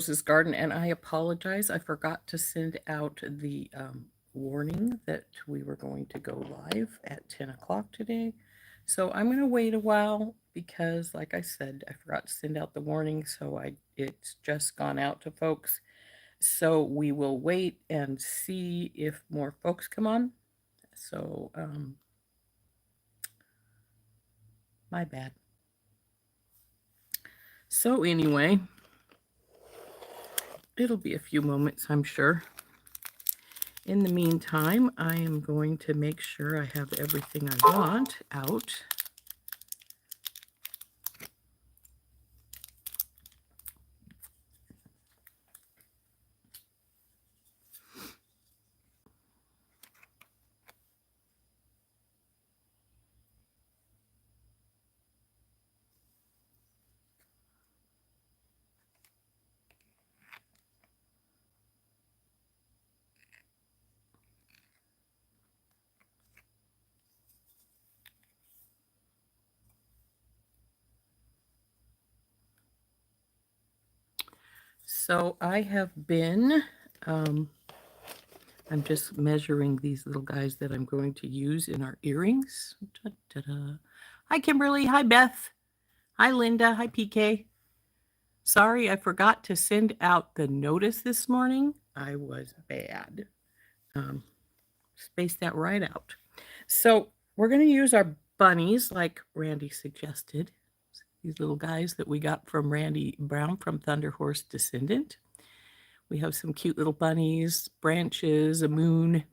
Rose's garden, and I apologize. I forgot to send out the warning that we were going to go live at 10 o'clock today. So I'm going to wait a while because, like I said, I forgot to send out the warning. So it's just gone out to folks. So we will wait and see if more folks come on. So, my bad. So, anyway, it'll be a few moments, I'm sure. In the meantime, I am going to make sure I have everything I want out. So I have been, I'm just measuring these little guys that I'm going to use in our earrings. Da-da-da. Hi, Kimberly. Hi, Beth. Hi, Linda. Hi, PK. Sorry, I forgot to send out the notice this morning. I was bad. Spaced that right out. So we're going to use our bunnies like Randy suggested. These little guys that we got from Randy Brown from Thunder Horse Descendant. We have some cute little bunnies, branches, a moon.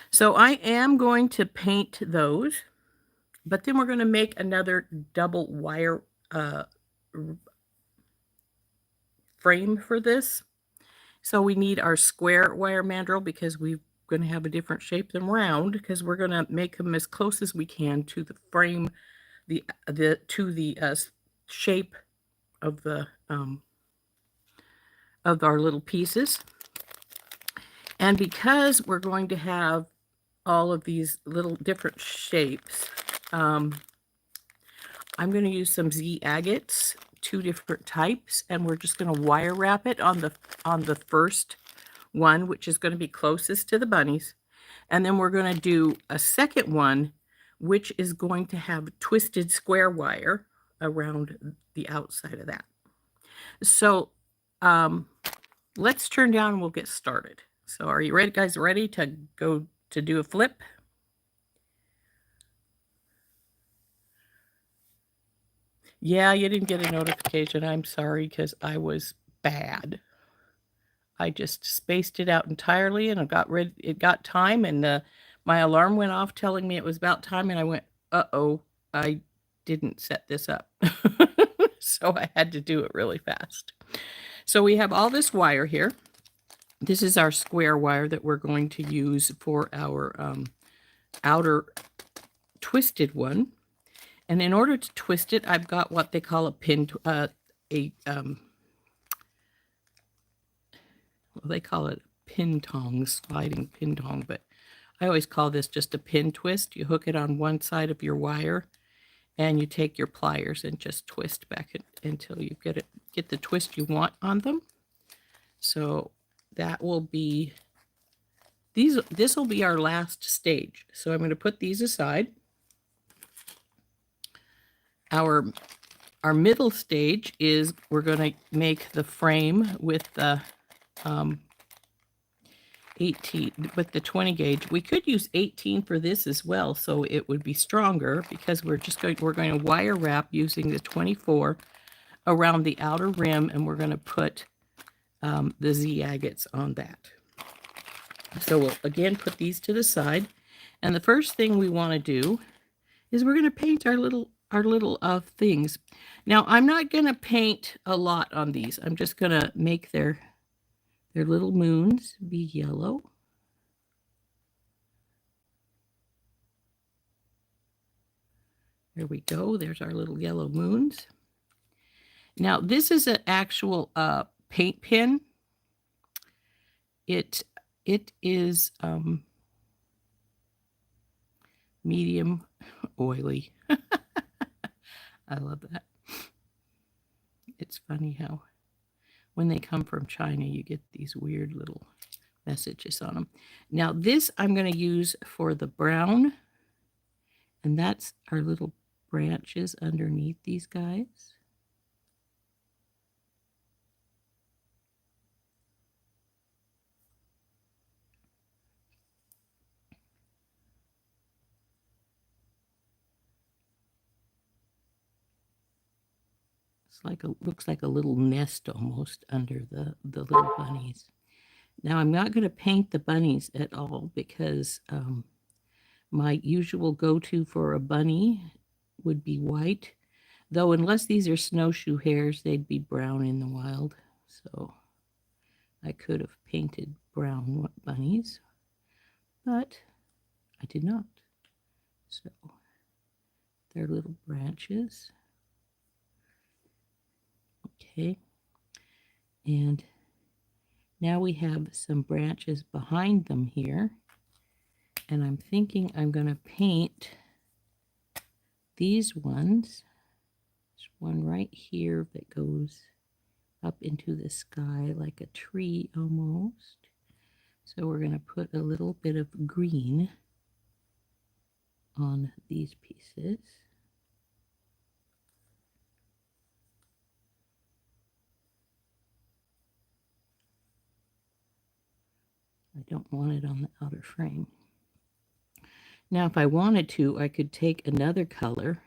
So I am going to paint those, but then we're going to make another double wire frame for this. So we need our square wire mandrel because we're going to have a different shape than round because we're going to make them as close as we can to the frame, the shape of the of our little pieces. And because we're going to have all of these little different shapes, I'm going to use some Z agates, 2 different types, and we're just going to wire wrap it on the first one, which is going to be closest to the bunnies. And then we're going to do a second one, which is going to have twisted square wire around the outside of that. So let's turn down and we'll get started. So are you ready, guys? Ready to go to do a flip? Yeah, you didn't get a notification. I'm sorry because I was bad. I just spaced it out entirely and it got time, and my alarm went off telling me it was about time, and I went, uh-oh, I didn't set this up. So I had to do it really fast. So we have all this wire here. This is our square wire that we're going to use for our outer twisted one. And in order to twist it, I've got what they call a pin, well, they call it pin tong, sliding pin tong, but I always call this just a pin twist. You hook it on one side of your wire, and you take your pliers and just twist back until you get the twist you want on them. So that will be this will be our last stage. So I'm going to put these aside. Our middle stage is we're going to make the frame with the 18 with the 20 gauge. We could use 18 for this as well, so it would be stronger because we're going to wire wrap using the 24 around the outer rim, and we're going to put the Z agates on that. So we'll again put these to the side, and the first thing we want to do is we're going to paint our little things. Now I'm not going to paint a lot on these. I'm just going to make their little moons be yellow. There we go. There's our little yellow moons. Now this is an actual paint pen. It is medium oily. I love that. It's funny how when they come from China, you get these weird little messages on them. Now this I'm going to use for the brown, and that's our little branches underneath these guys. It's like looks like a little nest almost under the little bunnies. Now I'm not going to paint the bunnies at all because my usual go-to for a bunny would be white, though unless these are snowshoe hares, they'd be brown in the wild. So I could have painted brown bunnies, but I did not. So they're little branches. Okay. And now we have some branches behind them here. And I'm thinking I'm going to paint these ones. There's one right here that goes up into the sky like a tree almost. So we're going to put a little bit of green on these pieces. I don't want it on the outer frame. Now, if I wanted to, I could take another color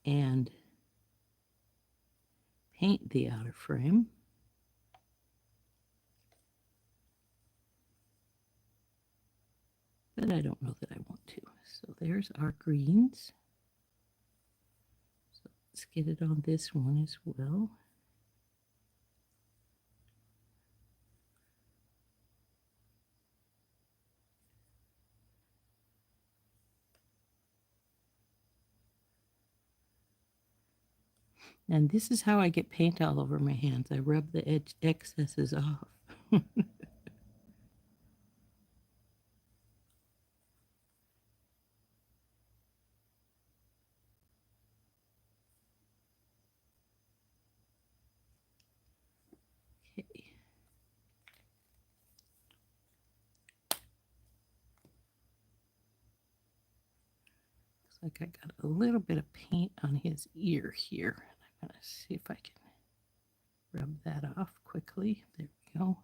and paint the outer frame. But I don't know that I want to. So there's our greens. So let's get it on this one as well. And this is how I get paint all over my hands. I rub the excesses off. Okay. Looks like I got a little bit of paint on his ear here. I'm going to see if I can rub that off quickly. There we go.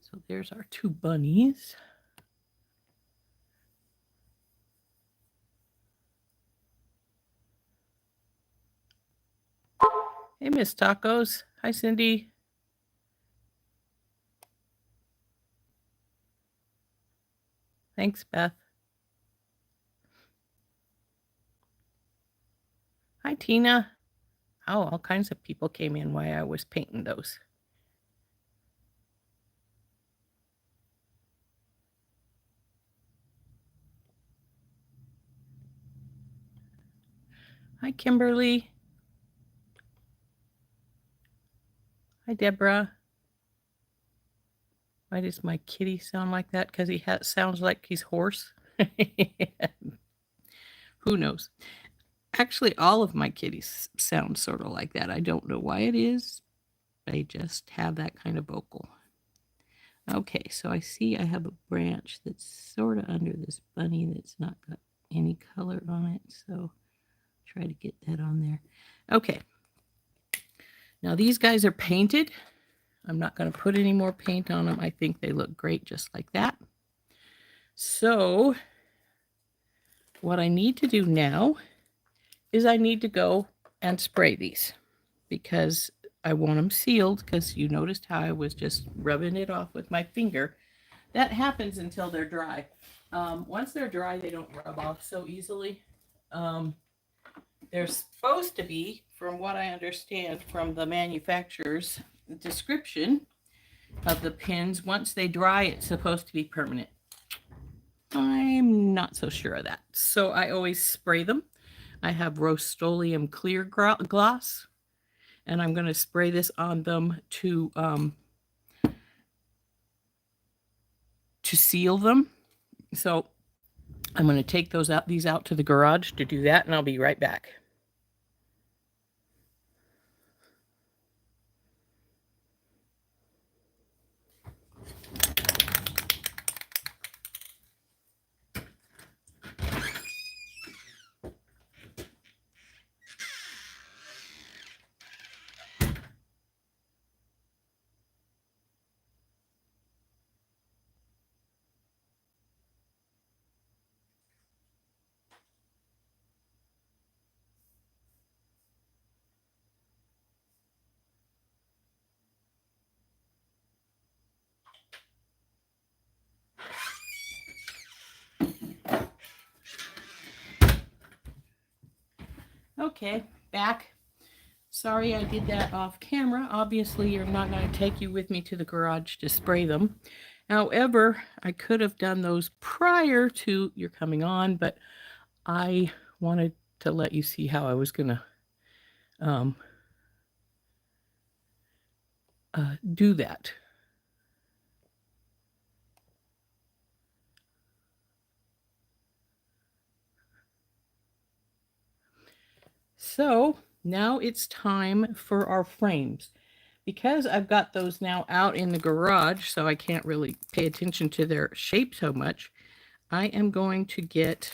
So there's our two bunnies. Hey, Miss Tacos. Hi, Cindy. Thanks, Beth. Hi, Tina. Oh, all kinds of people came in while I was painting those. Hi, Kimberly. Hi, Deborah. Why does my kitty sound like that? Because he sounds like he's hoarse. Who knows? Actually, all of my kitties sound sort of like that. I don't know why it is. They just have that kind of vocal. Okay, so I see I have a branch that's sort of under this bunny that's not got any color on it. So try to get that on there. Okay. Now these guys are painted. I'm not going to put any more paint on them. I think they look great just like that. So what I need to do now is I need to go and spray these because I want them sealed, because you noticed how I was just rubbing it off with my finger. That happens until they're dry. Once they're dry, they don't rub off so easily. They're supposed to be, from what I understand from the manufacturer's description of the pins, once they dry, it's supposed to be permanent. I'm not so sure of that. So I always spray them. I have Rust-Oleum clear gloss, and I'm going to spray this on them to seal them. So I'm going to take these out to the garage to do that, and I'll be right back. Okay, back. Sorry I did that off camera. Obviously, you're not going to take you with me to the garage to spray them. However, I could have done those prior to your coming on, but I wanted to let you see how I was going to do that. So now it's time for our frames. Because I've got those now out in the garage, so I can't really pay attention to their shape so much, I am going to get,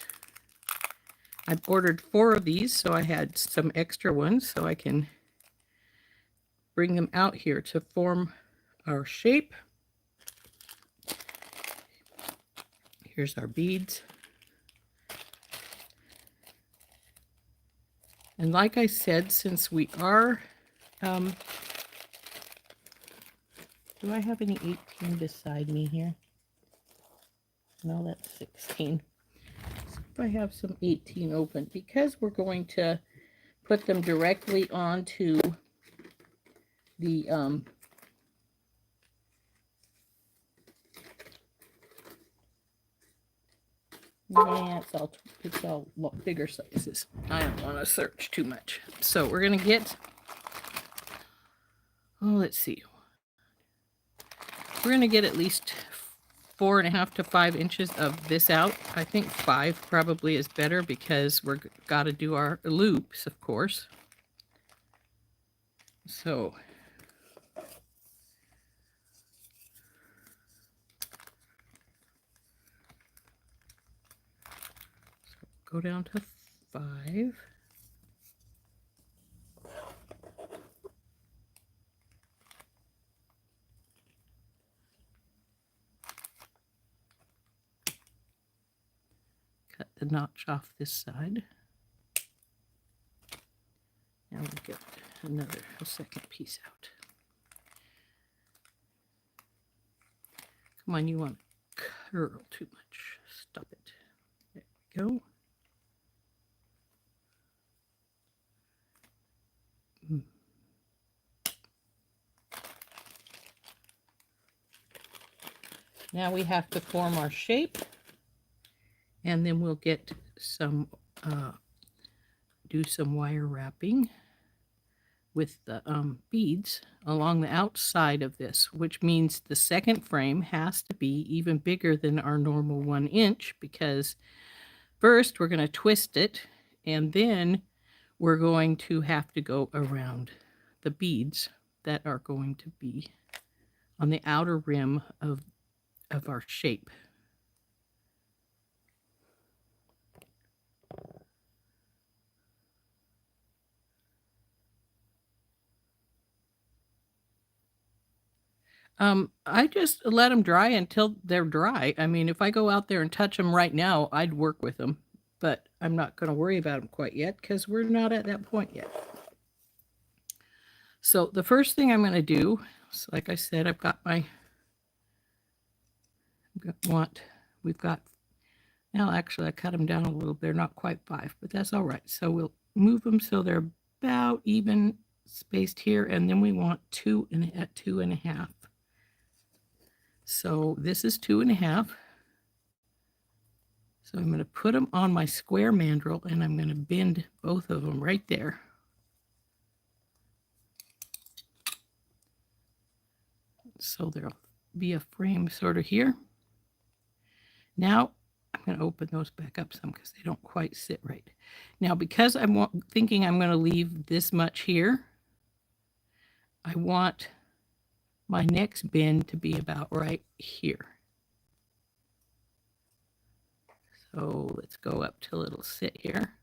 I've ordered 4 of these, so I had some extra ones, so I can bring them out here to form our shape. Here's our beads. And like I said, since we are, do I have any 18 beside me here? No, that's 16. So if I have some 18 open, because we're going to put them directly onto the yeah, it's all bigger sizes. I don't want to search too much. So we're going to get, oh, let's see. We're going to get at least 4.5 to 5 inches of this out. I think 5 probably is better because we're got to do our loops, of course. So go down to 5. Cut the notch off this side. Now we'll get a second piece out. Come on, you want to curl too much. Stop it. There we go. Now we have to form our shape, and then we'll get some, do some wire wrapping with the beads along the outside of this, which means the second frame has to be even bigger than our normal 1 inch, because first we're going to twist it, and then we're going to have to go around the beads that are going to be on the outer rim of our shape. I just let them dry until they're dry. I mean, if I go out there and touch them right now, I'd work with them, but I'm not going to worry about them quite yet because we're not at that point yet. So the first thing I'm going to do is, like I said, I've got my, we've got, now actually I cut them down a little. They're not quite 5, but that's all right. So we'll move them so they're about even spaced here, and then we want 2 at 2.5. So this is 2.5. So I'm going to put them on my square mandrel, and I'm going to bend both of them right there. So there'll be a frame sort of here. Now I'm going to open those back up some because they don't quite sit right. Now, because I'm thinking I'm going to leave this much here, I want my next bend to be about right here. So let's go up till it'll sit here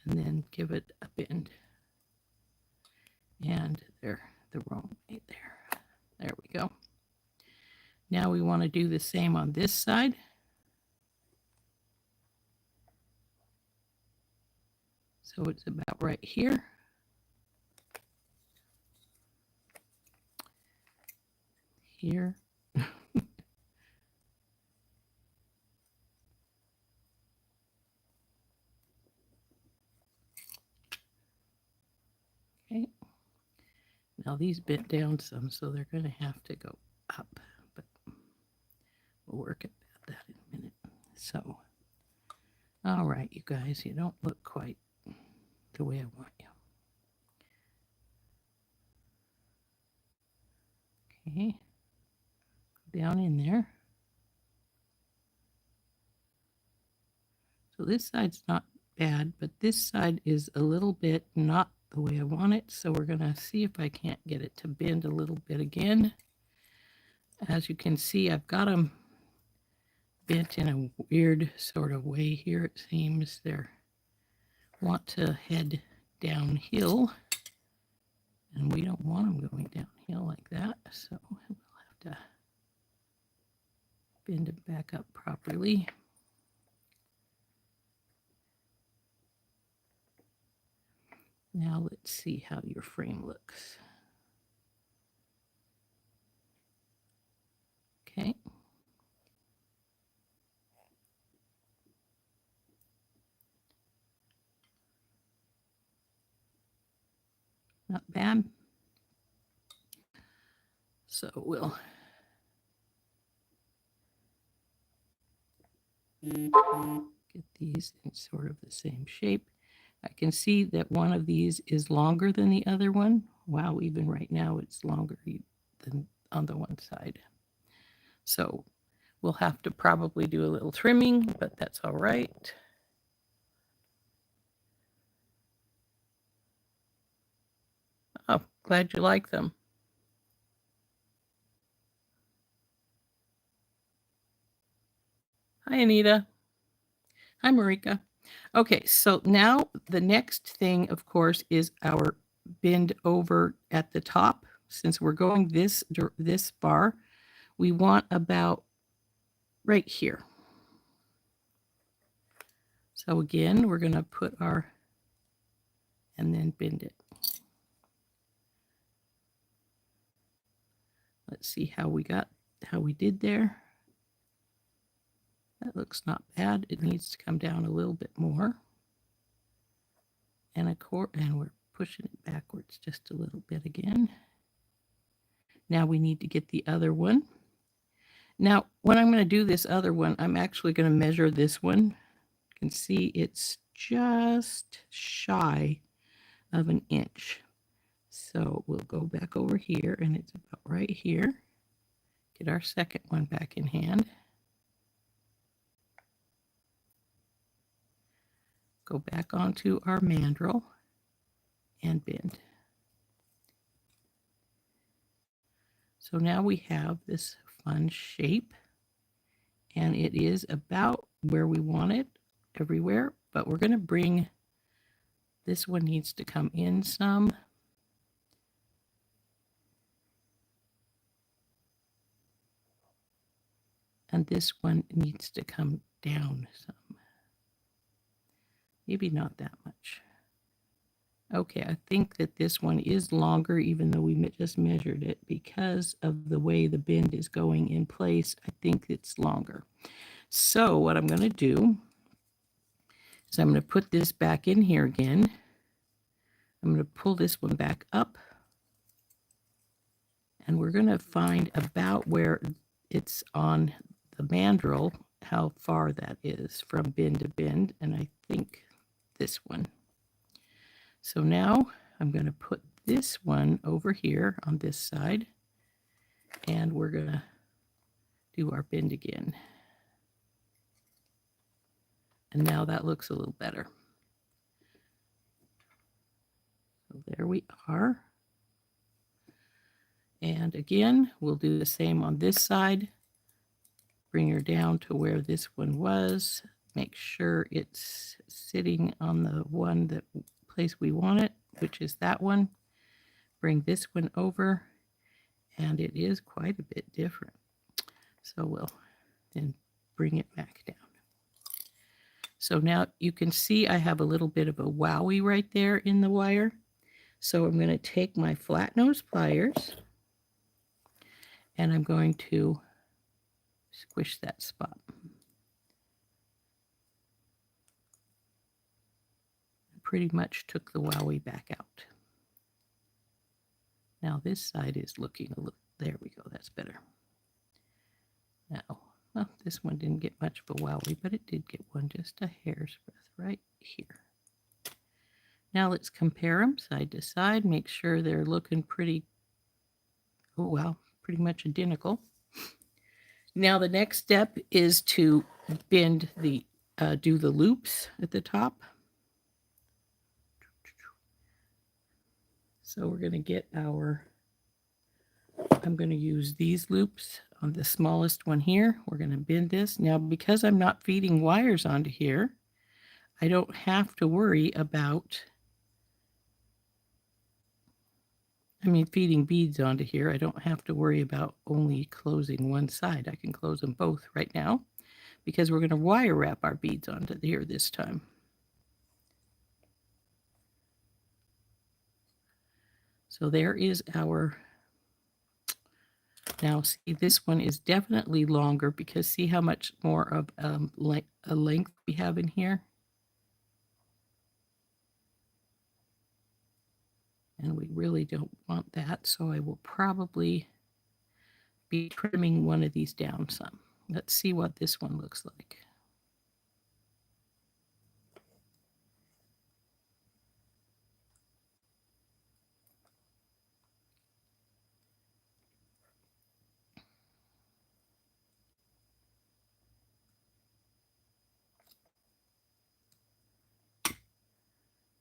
and then give it a bend. And they're the wrong way there. There we go. Now we want to do the same on this side. So it's about right here. Here. Now these bent down some, so they're going to have to go up, but we'll work at that in a minute. So, all right, you guys, you don't look quite the way I want you. Okay, down in there. So this side's not bad, but this side is a little bit not the way I want it. So we're going to see if I can't get it to bend a little bit again. As you can see, I've got them bent in a weird sort of way here. It seems they want to head downhill, and we don't want them going downhill like that. So we'll have to bend it back up properly. Now let's see how your frame looks. Okay. Not bad. So we'll get these in sort of the same shape. I can see that one of these is longer than the other one. Wow, even right now it's longer than on the one side. So we'll have to probably do a little trimming, but that's all right. Oh, glad you like them. Hi, Anita. Hi, Marika. Okay, so now the next thing, of course, is our bend over at the top. Since we're going this far, we want about right here. So again, we're going to put our, and then bend it. Let's see how we did there. That looks not bad. It needs to come down a little bit more. And we're pushing it backwards just a little bit again. Now we need to get the other one. Now, when I'm going to do this other one, I'm actually going to measure this one. You can see it's just shy of an inch. So we'll go back over here, and it's about right here. Get our second one back in hand. Go back onto our mandrel and bend. So now we have this fun shape, and it is about where we want it everywhere, but we're going to bring, this one needs to come in some. And this one needs to come down some. Maybe not that much. Okay, I think that this one is longer, even though we just measured it, because of the way the bend is going in place. I think it's longer. So what I'm going to do is I'm going to put this back in here again. I'm going to pull this one back up, and we're going to find about where it's on the mandrel, how far that is from bend to bend, and I think this one. So now I'm going to put this one over here on this side, and we're going to do our bend again. And now that looks a little better. So there we are. And again, we'll do the same on this side. Bring her down to where this one was. Make sure it's sitting on the one that place we want it, which is that one. Bring this one over, and it is quite a bit different. So we'll then bring it back down. So now you can see I have a little bit of a wowie right there in the wire. So I'm going to take my flat nose pliers, and I'm going to squish that spot. Pretty much took the wowie back out. Now this side is looking a little, there we go, that's better. Now, well, this one didn't get much of a wowie, but it did get one just a hair's breadth right here. Now let's compare them side to side, make sure they're looking pretty, oh well, pretty much identical. Now the next step is to bend the, do the loops at the top. So we're going to get our, I'm going to use these loops on the smallest one here. We're going to bend this. Now because I'm not feeding wires onto here, I don't have to worry about, feeding beads onto here. I don't have to worry about only closing one side. I can close them both right now because we're going to wire wrap our beads onto here this time. So there is our, now see this one is definitely longer because see how much more of a length we have in here? And we really don't want that, so I will probably be trimming one of these down some. Let's see what this one looks like.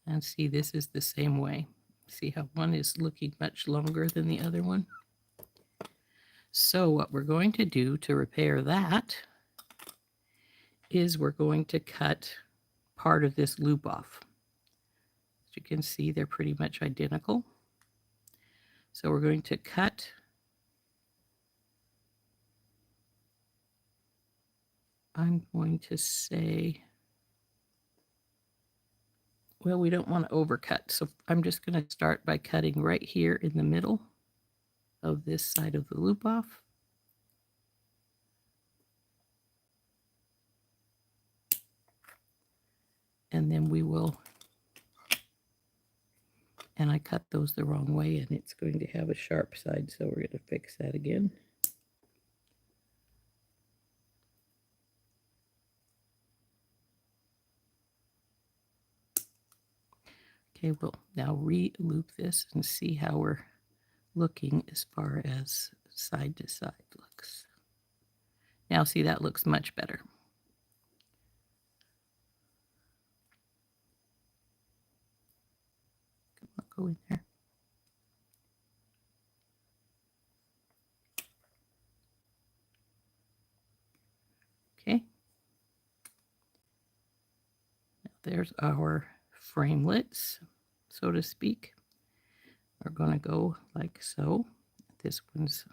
And see, this is the same way. See how one is looking much longer than the other one? So what we're going to do to repair that is we're going to cut part of this loop off. As you can see, they're pretty much identical. So we're going to cut I'm going to say, well, we don't want to overcut. So I'm just going to start by cutting right here in the middle of this side of the loop off. And then we will, and I cut those the wrong way and it's going to have a sharp side. So we're going to fix that again. Okay, we'll now re-loop this and see how we're looking as far as side to side looks. Now see, that looks much better. Come on, go in there. Okay. Now there's our framelets, so to speak. We're going to go like so. This one's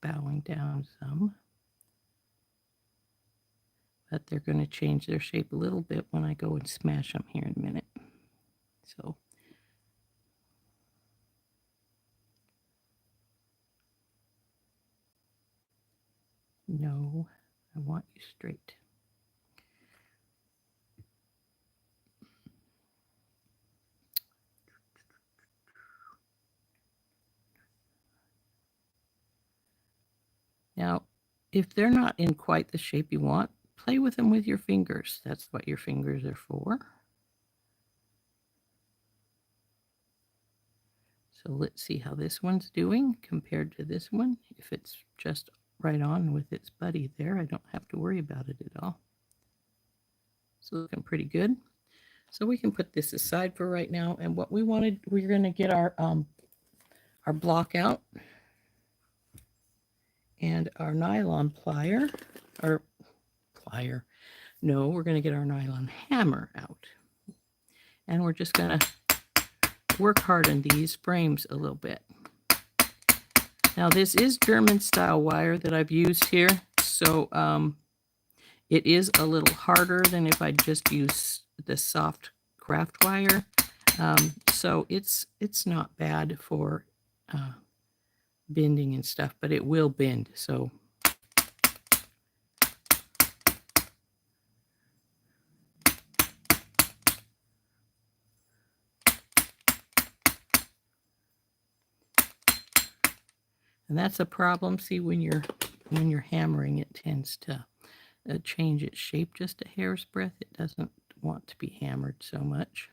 bowing down some, but they're going to change their shape a little bit when I go and smash them here in a minute. So no, I want you straight. Now, if they're not in quite the shape you want, play with them with your fingers. That's what your fingers are for. So let's see how this one's doing compared to this one. If it's just right on with its buddy there, I don't have to worry about it at all. It's looking pretty good. So we can put this aside for right now. And what we wanted, we're going to get our block out and our nylon plier, no, we're going to get our nylon hammer out. And we're just going to work hard on these frames a little bit. Now this is German style wire that I've used here, so it is a little harder than if I just use the soft craft wire. So it's not bad for bending and stuff, but it will bend. So And that's a problem. See, when you're hammering, it tends to change its shape just a hair's breadth. It doesn't want to be hammered so much.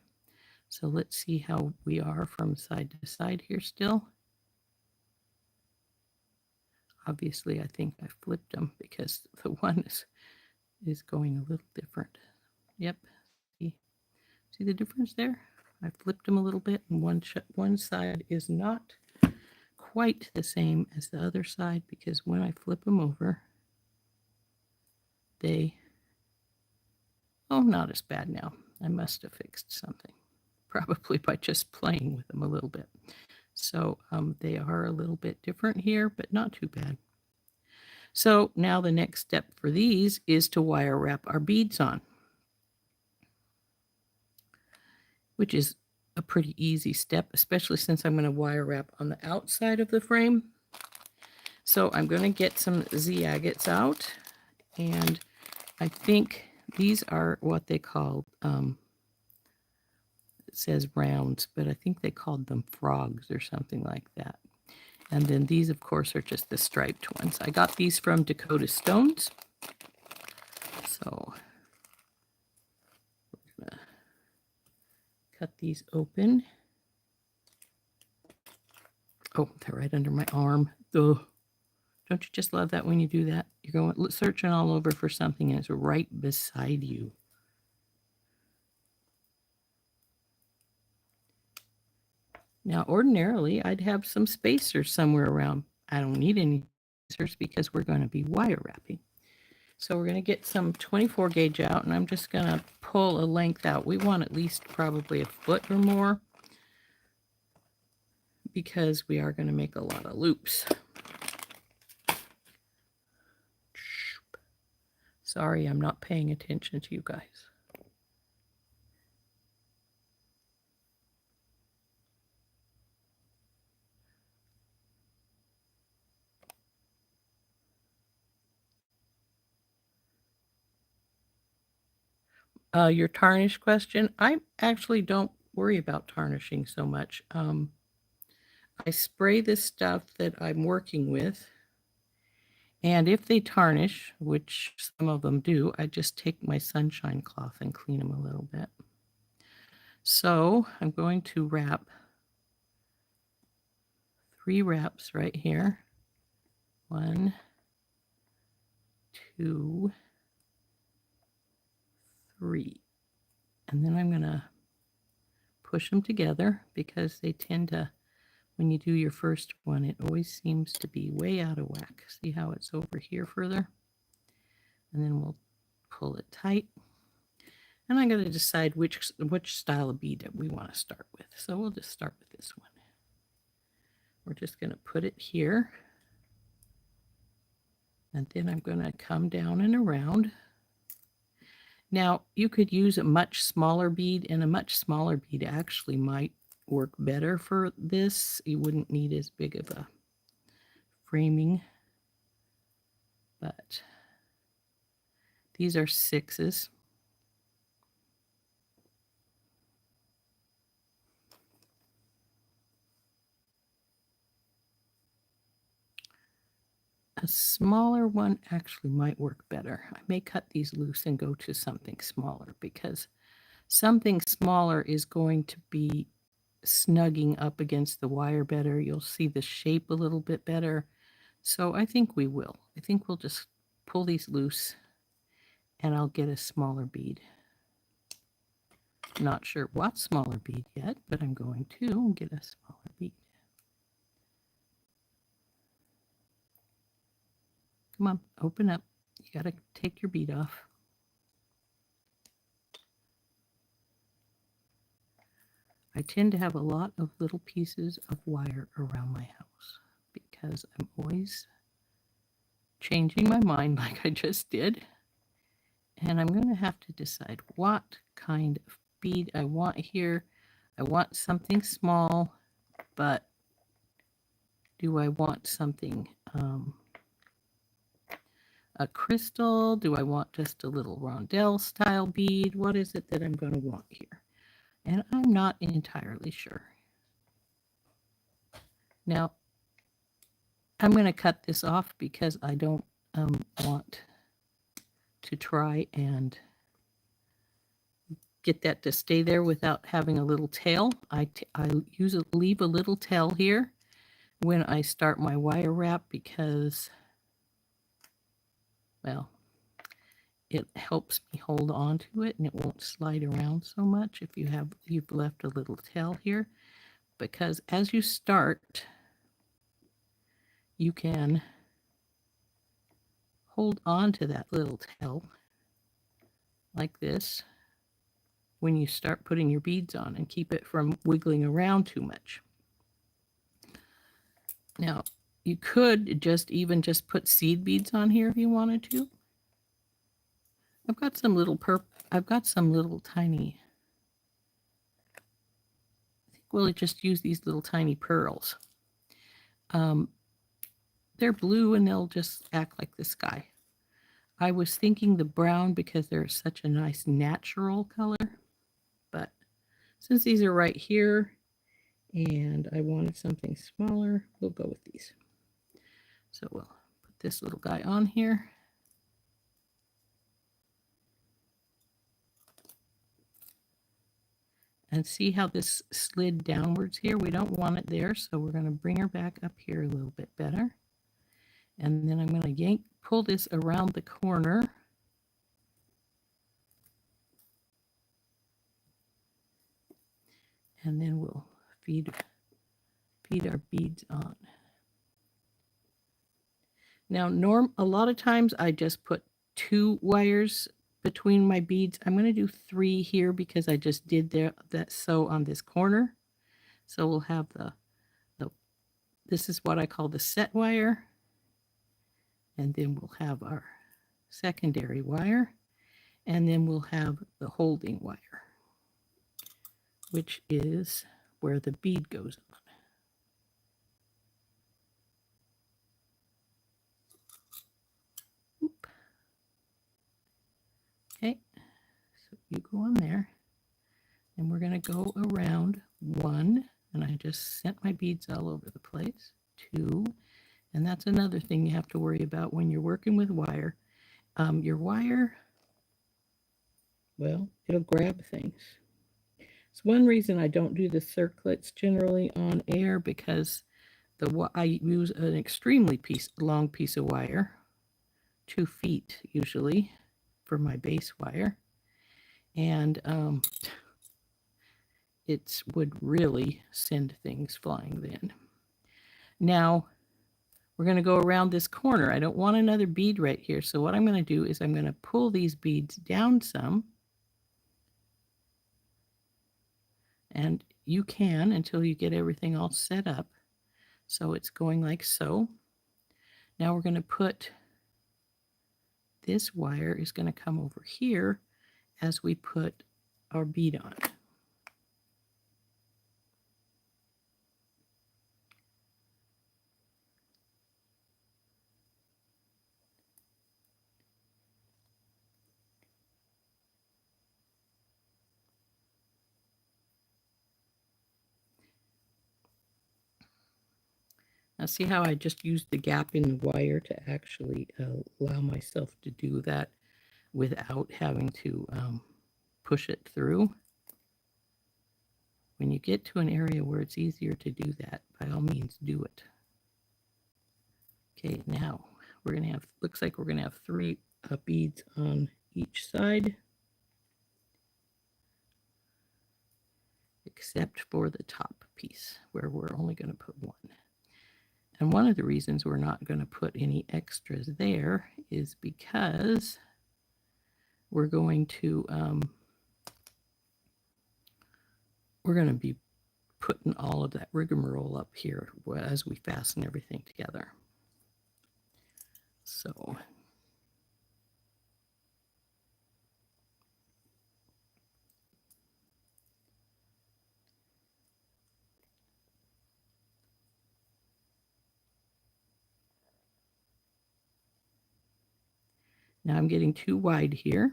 So let's see how we are from side to side here still. Obviously, I think I flipped them because the one is going a little different. Yep. See the difference there? I flipped them a little bit, and one side is not quite the same as the other side because when I flip them over, not as bad now. I must have fixed something, probably by just playing with them a little bit. So they are a little bit different here, but not too bad. So now the next step for these is to wire wrap our beads on, which is a pretty easy step, especially since I'm going to wire wrap on the outside of the frame. So I'm going to get some Z agates out, and I think these are what they call, it says rounds, but I think they called them frogs or something like that. And then these, of course, are just the striped ones. I got these from Dakota Stones. So we're going to cut these open. Oh, they're right under my arm. Ugh. Don't you just love that when you do that? You're going searching all over for something and it's right beside you. Now, ordinarily, I'd have some spacers somewhere around. I don't need any spacers because we're going to be wire wrapping. So we're going to get some 24 gauge out, and I'm just going to pull a length out. We want at least probably a foot or more because we are going to make a lot of loops. Sorry, I'm not paying attention to you guys. Your tarnish question, I actually don't worry about tarnishing so much. I spray this stuff that I'm working with, and if they tarnish, which some of them do, I just take my sunshine cloth and clean them a little bit. So I'm going to wrap 3 wraps right here. 1, 2, 3. And then I'm going to push them together because they tend to, when you do your first one, it always seems to be way out of whack. See how it's over here further? And then we'll pull it tight. And I'm going to decide which style of bead that we want to start with. So we'll just start with this one. We're just going to put it here. And then I'm going to come down and around. Now, you could use a much smaller bead, and a much smaller bead actually might work better for this. You wouldn't need as big of a framing. But these are 6s. A smaller one actually might work better. I may cut these loose and go to something smaller because something smaller is going to be snugging up against the wire better. You'll see the shape a little bit better. So I think we will. I think we'll just pull these loose and I'll get a smaller bead. Not sure what smaller bead yet, but I'm going to get a smaller bead. Come on, open up. You got to take your bead off. I tend to have a lot of little pieces of wire around my house because I'm always changing my mind like I just did. And I'm going to have to decide what kind of bead I want here. I want something small, but do I want something a crystal? Do I want just a little rondelle style bead? What is it that I'm going to want here? And I'm not entirely sure. Now, I'm going to cut this off because I don't want to try and get that to stay there without having a little tail. I leave a little tail here when I start my wire wrap because, well, it helps me hold on to it and it won't slide around so much if you've left a little tail here. Because as you start, you can hold on to that little tail like this when you start putting your beads on and keep it from wiggling around too much. Now, you could just put seed beads on here if you wanted to. I've got some little tiny, I think we'll just use these little tiny pearls. They're blue and they'll just act like the sky. I was thinking the brown because they're such a nice natural color, but since these are right here and I wanted something smaller, we'll go with these. So we'll put this little guy on here. And see how this slid downwards here? We don't want it there, so we're going to bring her back up here a little bit better. And then I'm going to pull this around the corner. And then we'll feed our beads on. Now, a lot of times I just put 2 wires between my beads. I'm going to do 3 here because I just did that sew on this corner. So we'll have this is what I call the set wire. And then we'll have our secondary wire. And then we'll have the holding wire, which is where the bead goes on. Oop. Okay, so you go on there, and we're going to go around 1, and I just sent my beads all over the place. 2, and that's another thing you have to worry about when you're working with wire. Your wire, well, it'll grab things. It's one reason I don't do the circlets generally on air, because I use an extremely long piece of wire, 2 feet usually, for my base wire, and it would really send things flying then. Now, we're going to go around this corner. I don't want another bead right here, so what I'm going to do is I'm going to pull these beads down some, and you can until you get everything all set up. So it's going like so. Now we're going to put, this wire is going to come over here as we put our bead on. Now see how I just used the gap in the wire to actually allow myself to do that without having to push it through? When you get to an area where it's easier to do that, by all means do it. Okay, now we're going to have, looks like we're going to have 3 beads on each side, except for the top piece where we're only going to put 1. And one of the reasons we're not going to put any extras there is because we're going to be putting all of that rigmarole up here as we fasten everything together. So now I'm getting too wide here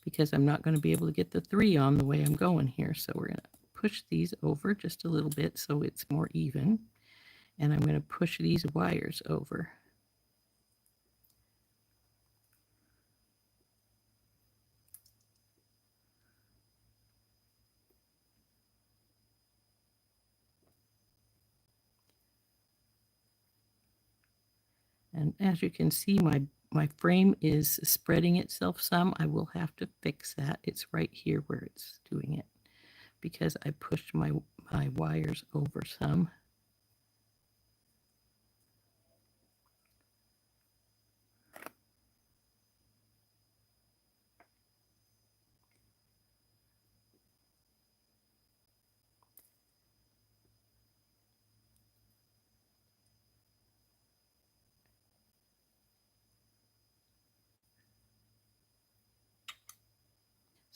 because I'm not going to be able to get the 3 on the way I'm going here. So we're going to push these over just a little bit so it's more even. And I'm going to push these wires over. And as you can see, my frame is spreading itself some. I will have to fix that. It's right here where it's doing it because I pushed my wires over some.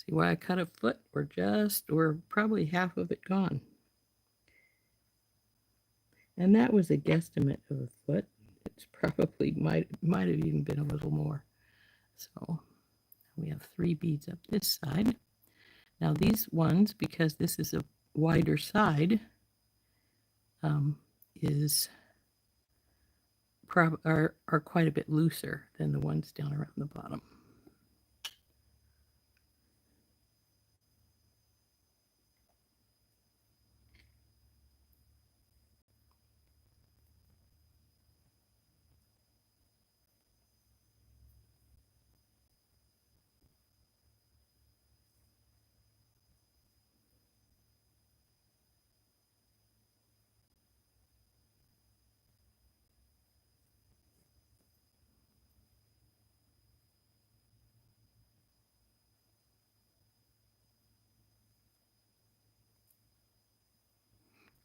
See why I cut a foot? We're probably half of it gone. And that was a guesstimate of a foot. It's probably might have even been a little more. So we have 3 beads up this side. Now these ones, because this is a wider side, are quite a bit looser than the ones down around the bottom.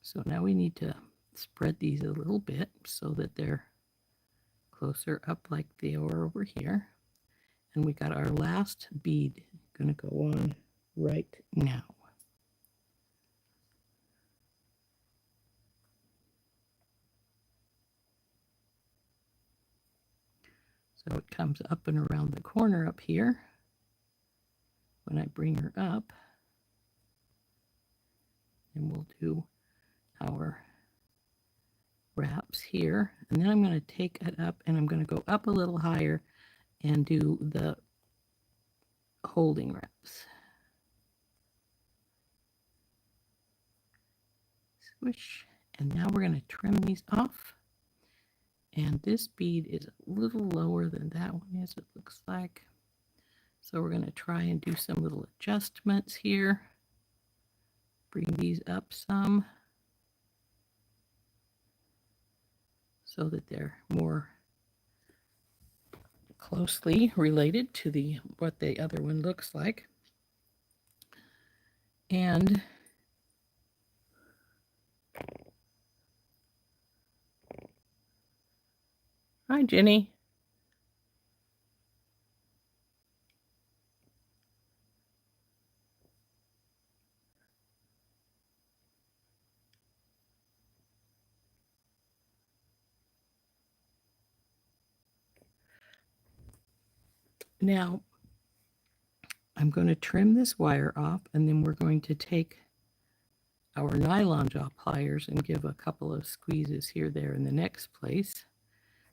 So now we need to spread these a little bit so that they're closer up like they are over here. And we got our last bead going to go on right now. So it comes up and around the corner up here. When I bring her up, and we'll do our wraps here. And then I'm going to take it up and I'm going to go up a little higher and do the holding wraps. Swish. And now we're going to trim these off. And this bead is a little lower than that one is, it looks like. So we're going to try and do some little adjustments here. Bring these up some so that they're more closely related to what the other one looks like. And hi, Jenny. Now, I'm going to trim this wire off, and then we're going to take our nylon jaw pliers and give a couple of squeezes here, there, in the next place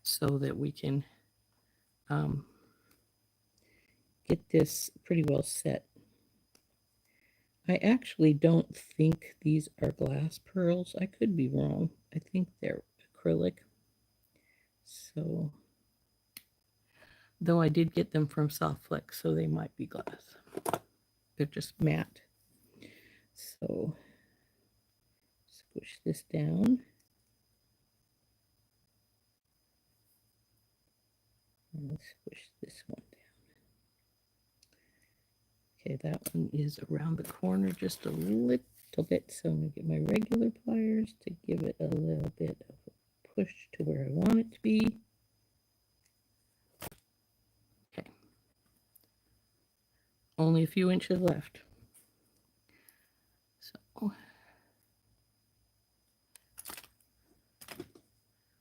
so that we can get this pretty well set. I actually don't think these are glass pearls. I could be wrong. I think they're acrylic. So, though I did get them from Soft Flex, so they might be glass. They're just matte. So, squish this down. And let's squish this one down. Okay, that one is around the corner just a little bit. So I'm going to get my regular pliers to give it a little bit of a push to where I want it to be. Okay. Only a few inches left.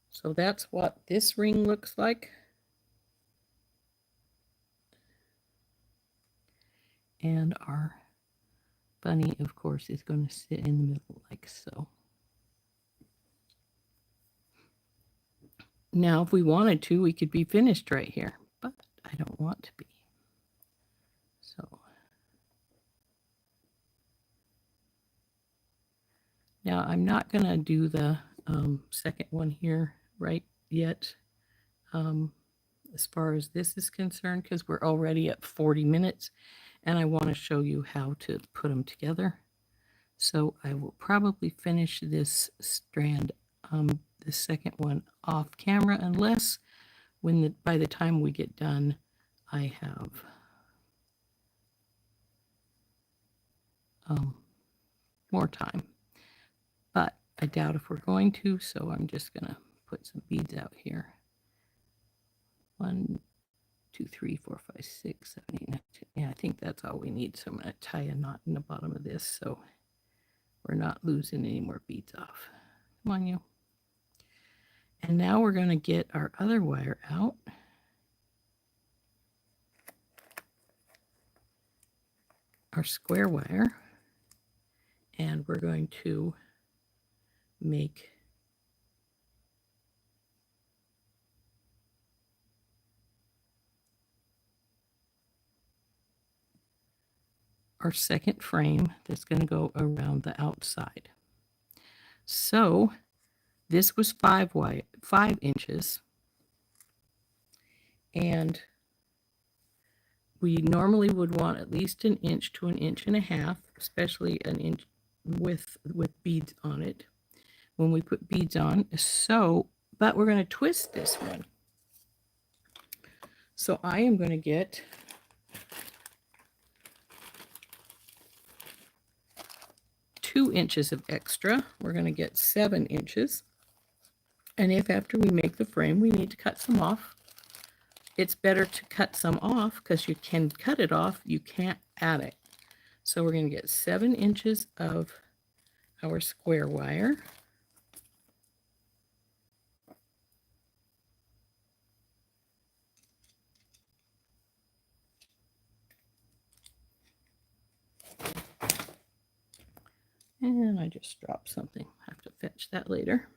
So that's what this ring looks like. And our bunny, of course, is going to sit in the middle like so. Now, if we wanted to, we could be finished right here, but I don't want to be. So now I'm not going to do the second one here right yet as far as this is concerned, because we're already at 40 minutes and I want to show you how to put them together. So I will probably finish this strand, the second one off camera, unless by the time we get done, I have more time. But I doubt if we're going to, so I'm just going to put some beads out here. 1, 2, 3, 4, 5, 6, 7, 8, 9, 10. Yeah, I think that's all we need. So I'm going to tie a knot in the bottom of this so we're not losing any more beads off. Come on, you. And now we're going to get our other wire out. Our square wire. And we're going to make our second frame that's going to go around the outside. So this was 5 inches, and we normally would want at least 1 inch to 1.5 inches, especially an inch with beads on it when we put beads on. So, but we're going to twist this one. So I am going to get two inches of extra. We're going to get 7 inches. And if after we make the frame, we need to cut some off, it's better to cut some off because you can cut it off. You can't add it. So we're going to get 7 inches of our square wire. And I just dropped something. I have to fetch that later.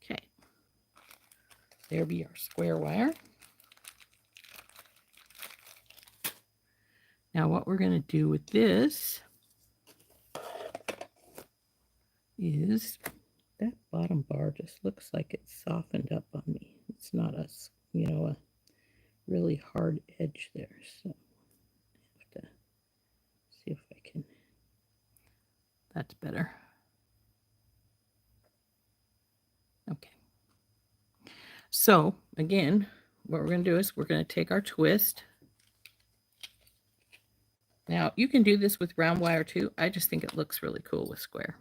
Okay. There be our square wire. Now what we're going to do with this is that bottom bar just looks like it's softened up on me. It's not a really hard edge there. So I have to see if I can. That's better. Okay. So again, what we're going to do is we're going to take our twist. Now you can do this with round wire too. I just think it looks really cool with square.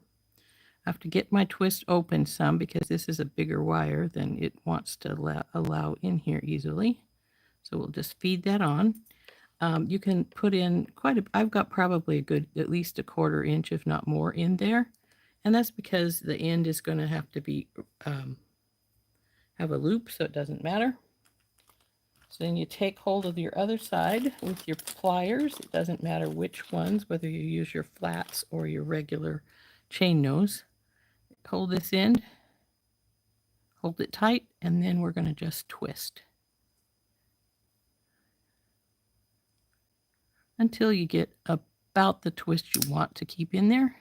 I have to get my twist open some because this is a bigger wire than it wants to allow in here easily. So we'll just feed that on. You can put in I've got probably at least 1/4 inch, if not more, in there. And that's because the end is going to have to be, have a loop, so it doesn't matter. So then you take hold of your other side with your pliers. It doesn't matter which ones, whether you use your flats or your regular chain nose. Hold this end, hold it tight, and then we're going to just twist until you get about the twist you want to keep in there.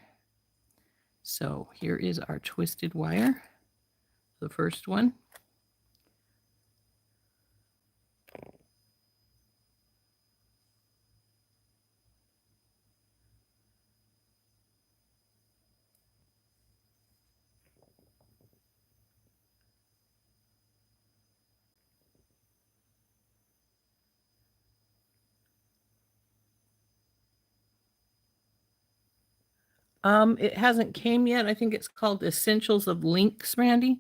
So here is our twisted wire, the first one. It hasn't came yet. I think it's called Essentials of Links, Randy.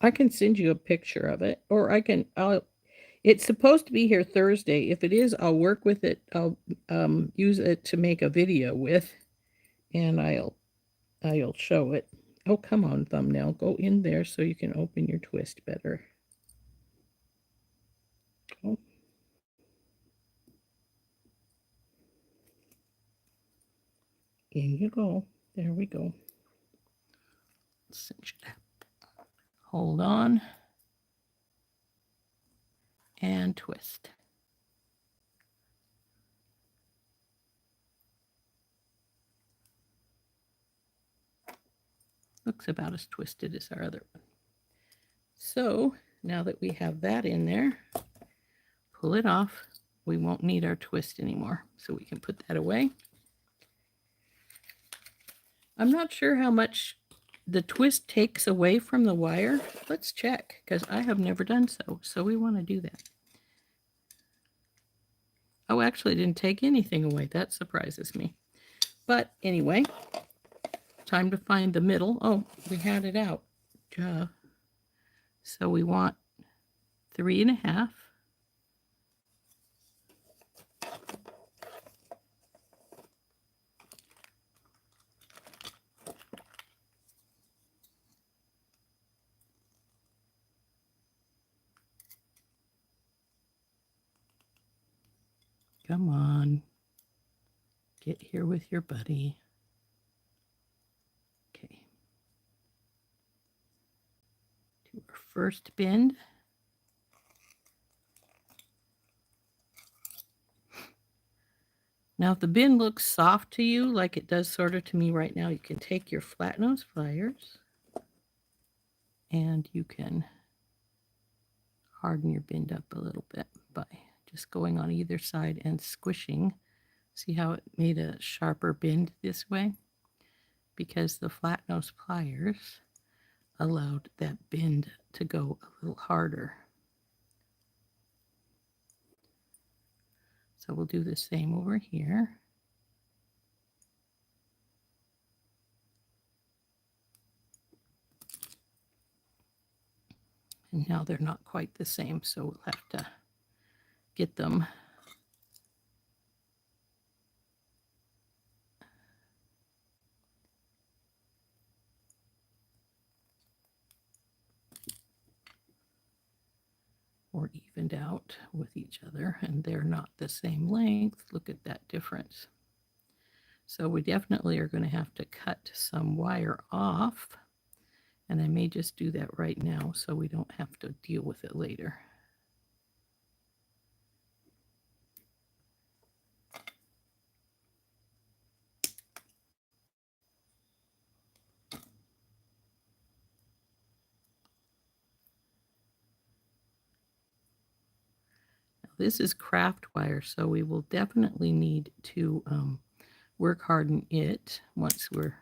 I can send you a picture of it, or it's supposed to be here Thursday. If it is, I'll work with it. I'll use it to make a video with, and I'll show it. Oh, come on, thumbnail. Go in there so you can open your twist better. Oh. In you go. There we go. Cinch it up. Hold on. And twist. Looks about as twisted as our other one. So now that we have that in there, pull it off. We won't need our twist anymore, so we can put that away. I'm not sure how much the twist takes away from the wire. Let's check, because I have never done so. So we want to do that. Oh, actually, it didn't take anything away. That surprises me. But anyway, time to find the middle. Oh, we had it out. So we want 3.5. Come on. Get here with your buddy. Okay. To our first bend. Now, if the bend looks soft to you, like it does sort of to me right now, you can take your flat nose pliers and you can harden your bend up a little bit by just going on either side and squishing. See how it made a sharper bend this way? Because the flat nose pliers allowed that bend to go a little harder. So we'll do the same over here. And now they're not quite the same, so we'll have to get them or evened out with each other, and they're not the same length. Look at that difference. So we definitely are going to have to cut some wire off, and I may just do that right now so we don't have to deal with it later. This is craft wire, so we will definitely need to work harden it once we're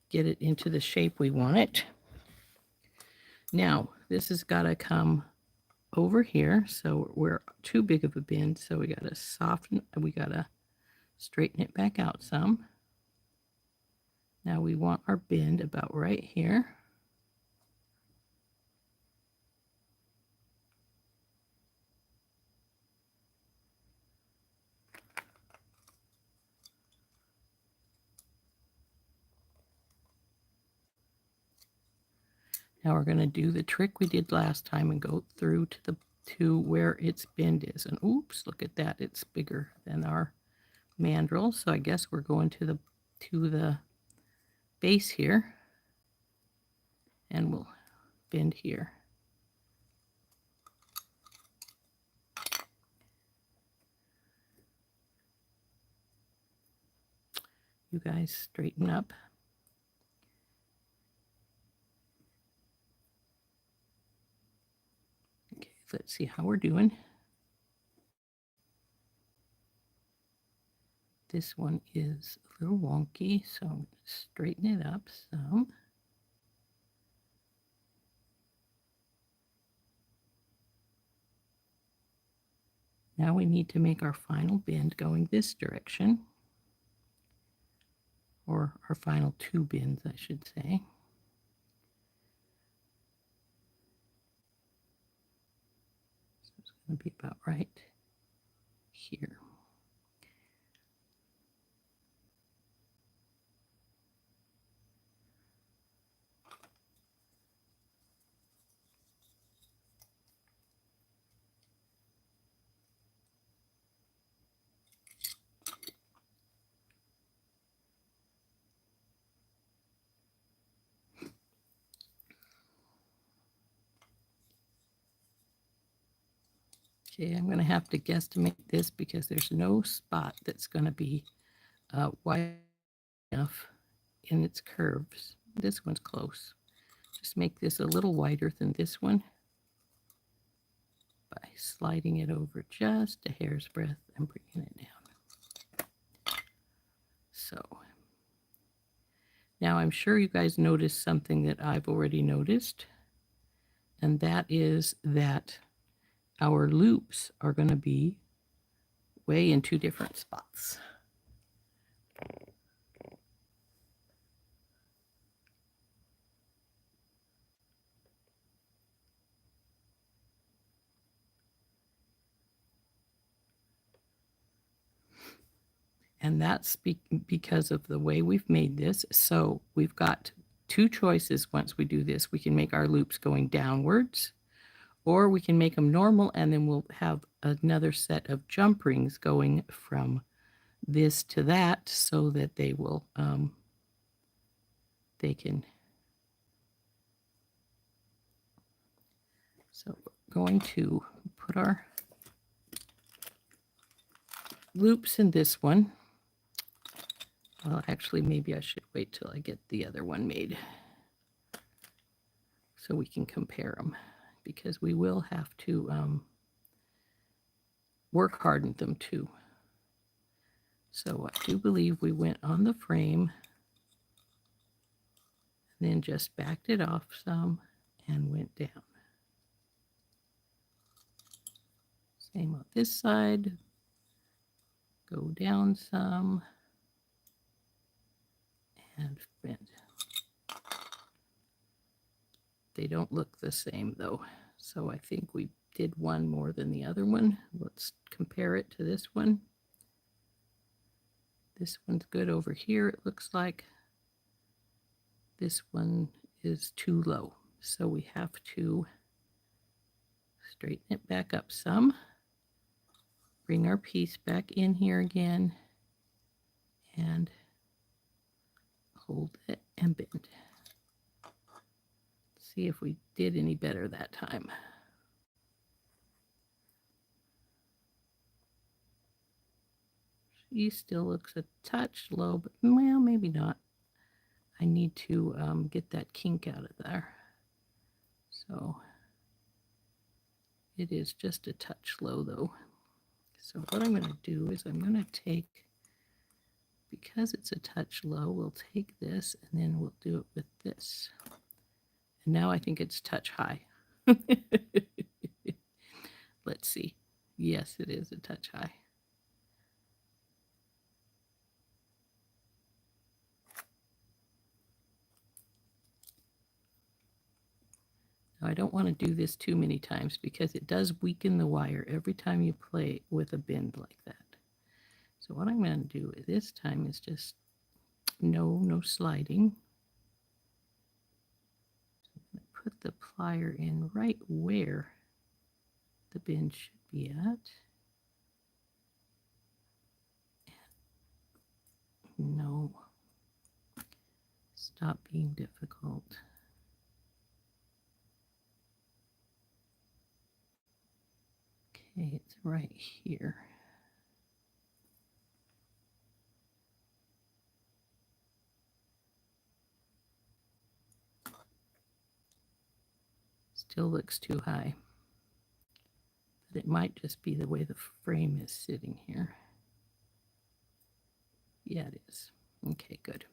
get it into the shape we want it. Now, this has got to come over here, so we're too big of a bend, so we got to soften, we got to straighten it back out some. Now we want our bend about right here. Now we're going to do the trick we did last time and go through to where its bend is. And oops, look at that. It's bigger than our mandrel. So I guess we're going to the base here. And we'll bend here. You guys straighten up. Okay, let's see how we're doing. This one is a little wonky, so I'm going to straighten it up some. Now we need to make our final bend going this direction, or our final two bends, I should say. going to be about right here. Okay, I'm going to have to guesstimate this because there's no spot that's going to be wide enough in its curves. This one's close. Just make this a little wider than this one by sliding it over just a hair's breadth and bringing it down. So now I'm sure you guys noticed something that I've already noticed, and that is that our loops are going to be way in two different spots. And that's because of the way we've made this. So we've got two choices once we do this. We can make our loops going downwards, or we can make them normal, and then we'll have another set of jump rings going from this to that so that they will, they can. So we're going to put our loops in this one. Well, actually, maybe I should wait till I get the other one made so we can compare them, because we will have to work harden them too. So I do believe we went on the frame and then just backed it off some and went down. Same on this side. Go down some and bend. They don't look the same though, so I think we did one more than the other one. Let's compare it to this one. This one's good over here, it looks like. This one is too low, so we have to straighten it back up some. Bring our piece back in here again and hold it and bend. See if we did any better that time. She still looks a touch low, but well, maybe not. I need to get that kink out of there. So it is just a touch low though. So what I'm going to do is I'm going to take, because it's a touch low, we'll take this and then we'll do it with this. And now I think it's touch high. Let's see. Yes, it is a touch high. Now I don't want to do this too many times because it does weaken the wire every time you play with a bend like that. So what I'm going to do this time is just no sliding. I'm going to put the plier in right where the bend should be at. No. Stop being difficult. Okay, it's right here. Still looks too high. But it might just be the way the frame is sitting here. Yeah, it is. Okay, good.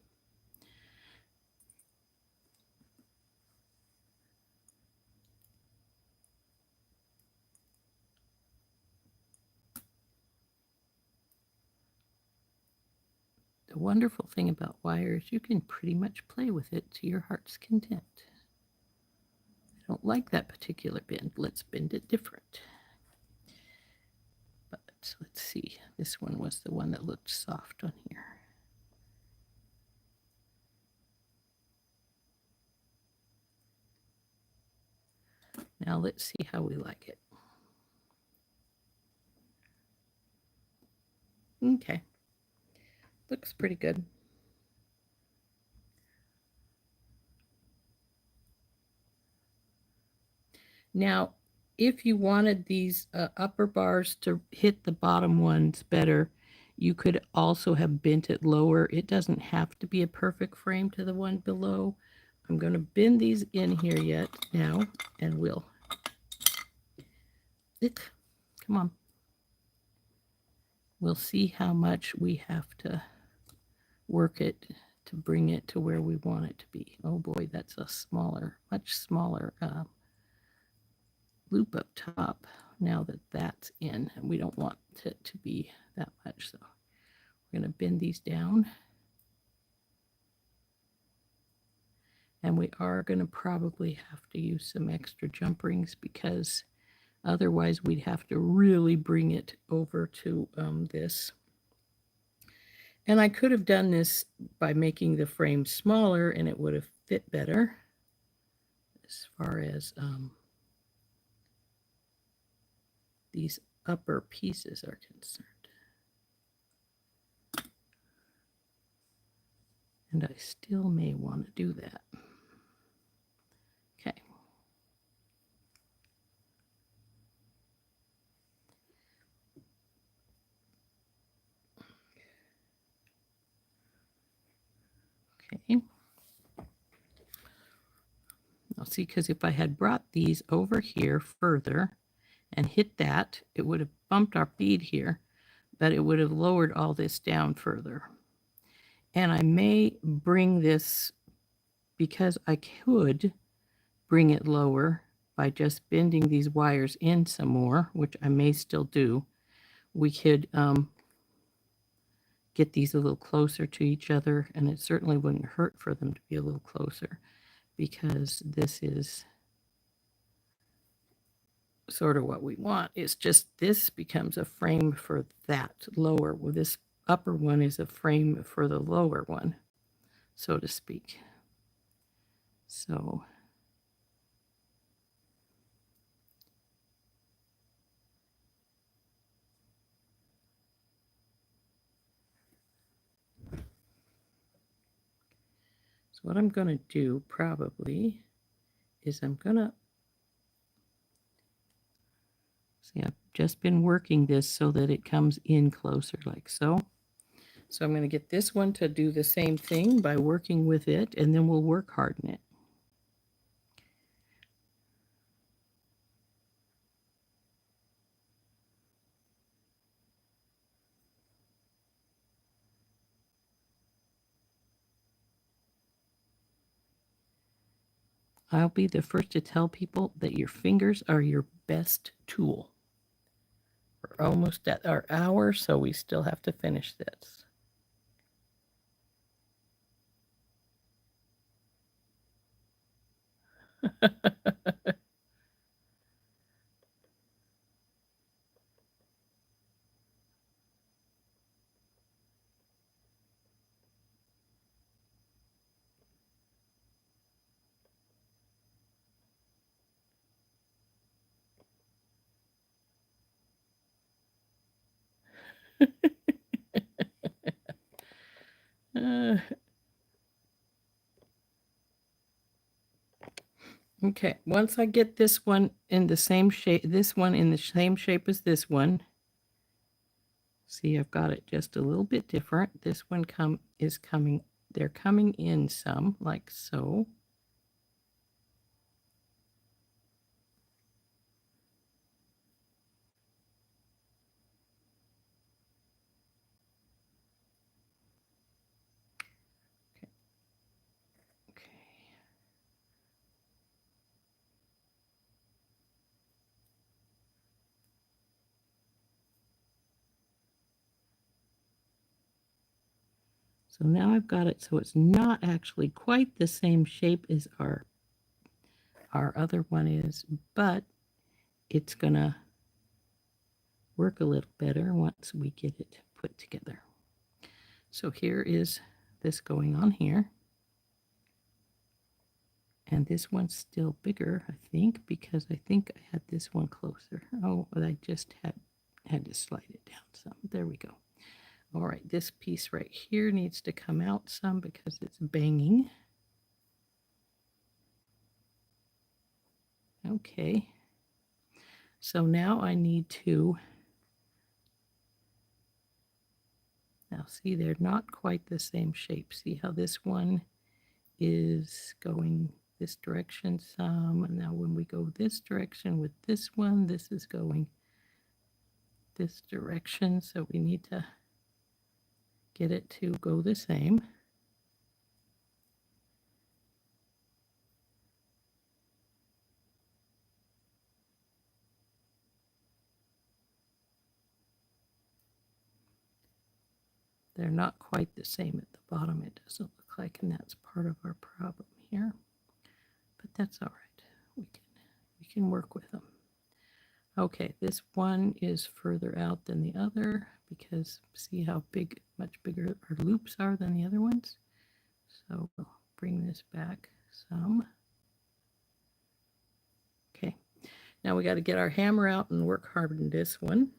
The wonderful thing about wire is you can pretty much play with it to your heart's content. I don't like that particular bend. Let's bend it different. So let's see. This one was the one that looked soft on here. Now let's see how we like it. Okay. Looks pretty good. Now, if you wanted these upper bars to hit the bottom ones better, you could also have bent it lower. It doesn't have to be a perfect frame to the one below. I'm going to bend these in here yet now, and we'll... Come on. We'll see how much we have to work it to bring it to where we want it to be. Oh boy, that's a smaller, much smaller loop up top now that that's in, and we don't want it to be that much, so we're going to bend these down, and we are going to probably have to use some extra jump rings because otherwise we'd have to really bring it over to this. And I could have done this by making the frame smaller and it would have fit better as far as these upper pieces are concerned. And I still may want to do that. Okay. Okay. Now see, because if I had brought these over here further and hit that, it would have bumped our bead here, but it would have lowered all this down further. And I may bring this, because I could bring it lower by just bending these wires in some more, which I may still do. We could get these a little closer to each other, and it certainly wouldn't hurt for them to be a little closer, because this is sort of what we want. It's just this becomes a frame for that lower. Well, this upper one is a frame for the lower one, so to speak. So what I'm going to do probably is I'm going to see, I've just been working this so that it comes in closer like so. So I'm going to get this one to do the same thing by working with it, and then we'll work harden it. I'll be the first to tell people that your fingers are your best tool. We're almost at our hour, so we still have to finish this. Okay, once I get this one in the same shape, this one in the same shape as this one. See, I've got it just a little bit different. This one is coming, they're coming in some, like so. So now I've got it so it's not actually quite the same shape as our other one is, but it's gonna work a little better once we get it put together. So here is this going on here. And this one's still bigger, I think, because I think I had this one closer. Oh, but I just had to slide it down some. There we go. All right, this piece right here needs to come out some because it's banging. Okay. So now I need to, now see, they're not quite the same shape. See how this one is going this direction some, and now when we go this direction with this one, this is going this direction, so we need to get it to go the same. They're not quite the same at the bottom, it doesn't look like, and that's part of our problem here. But that's all right. We can work with them. Okay, this one is further out than the other because see how big, much bigger our loops are than the other ones. So we'll bring this back some. Okay, now we got to get our hammer out and work hard on this one.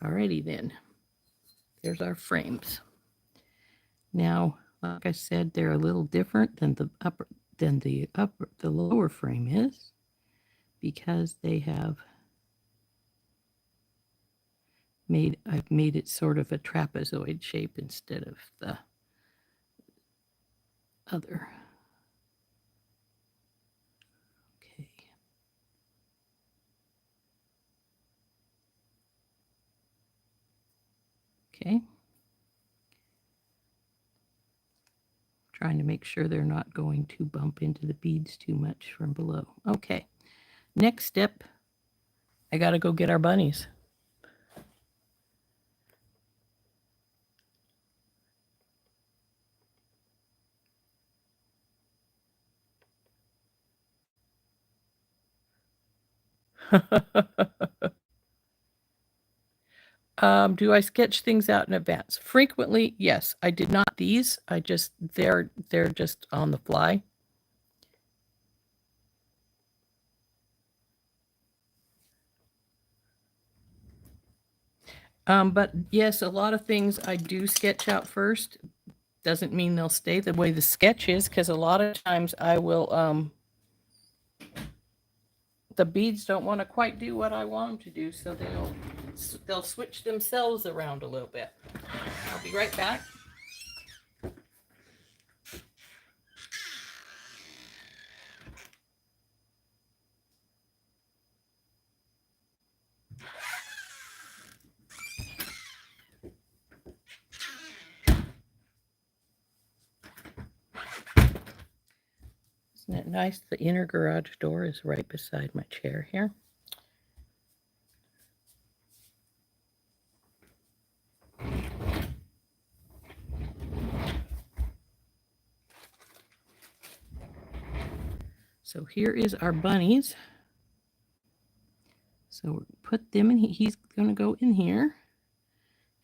Alrighty then, there's our frames. Now, like I said, they're a little different than the lower frame is because they have I've made it sort of a trapezoid shape instead of the other. Okay. Okay. Trying to make sure they're not going to bump into the beads too much from below. Okay. Next step, I got to go get our bunnies. Do I sketch things out in advance? Frequently, yes. I did not these. I just they're just on the fly. But yes, a lot of things I do sketch out first. Doesn't mean they'll stay the way the sketch is, because a lot of times I will the beads don't want to quite do what I want them to do, so they'll switch themselves around a little bit. I'll be right back. Isn't it nice? The inner garage door is right beside my chair here. So here is our bunnies. So put them in, he's going to go in here.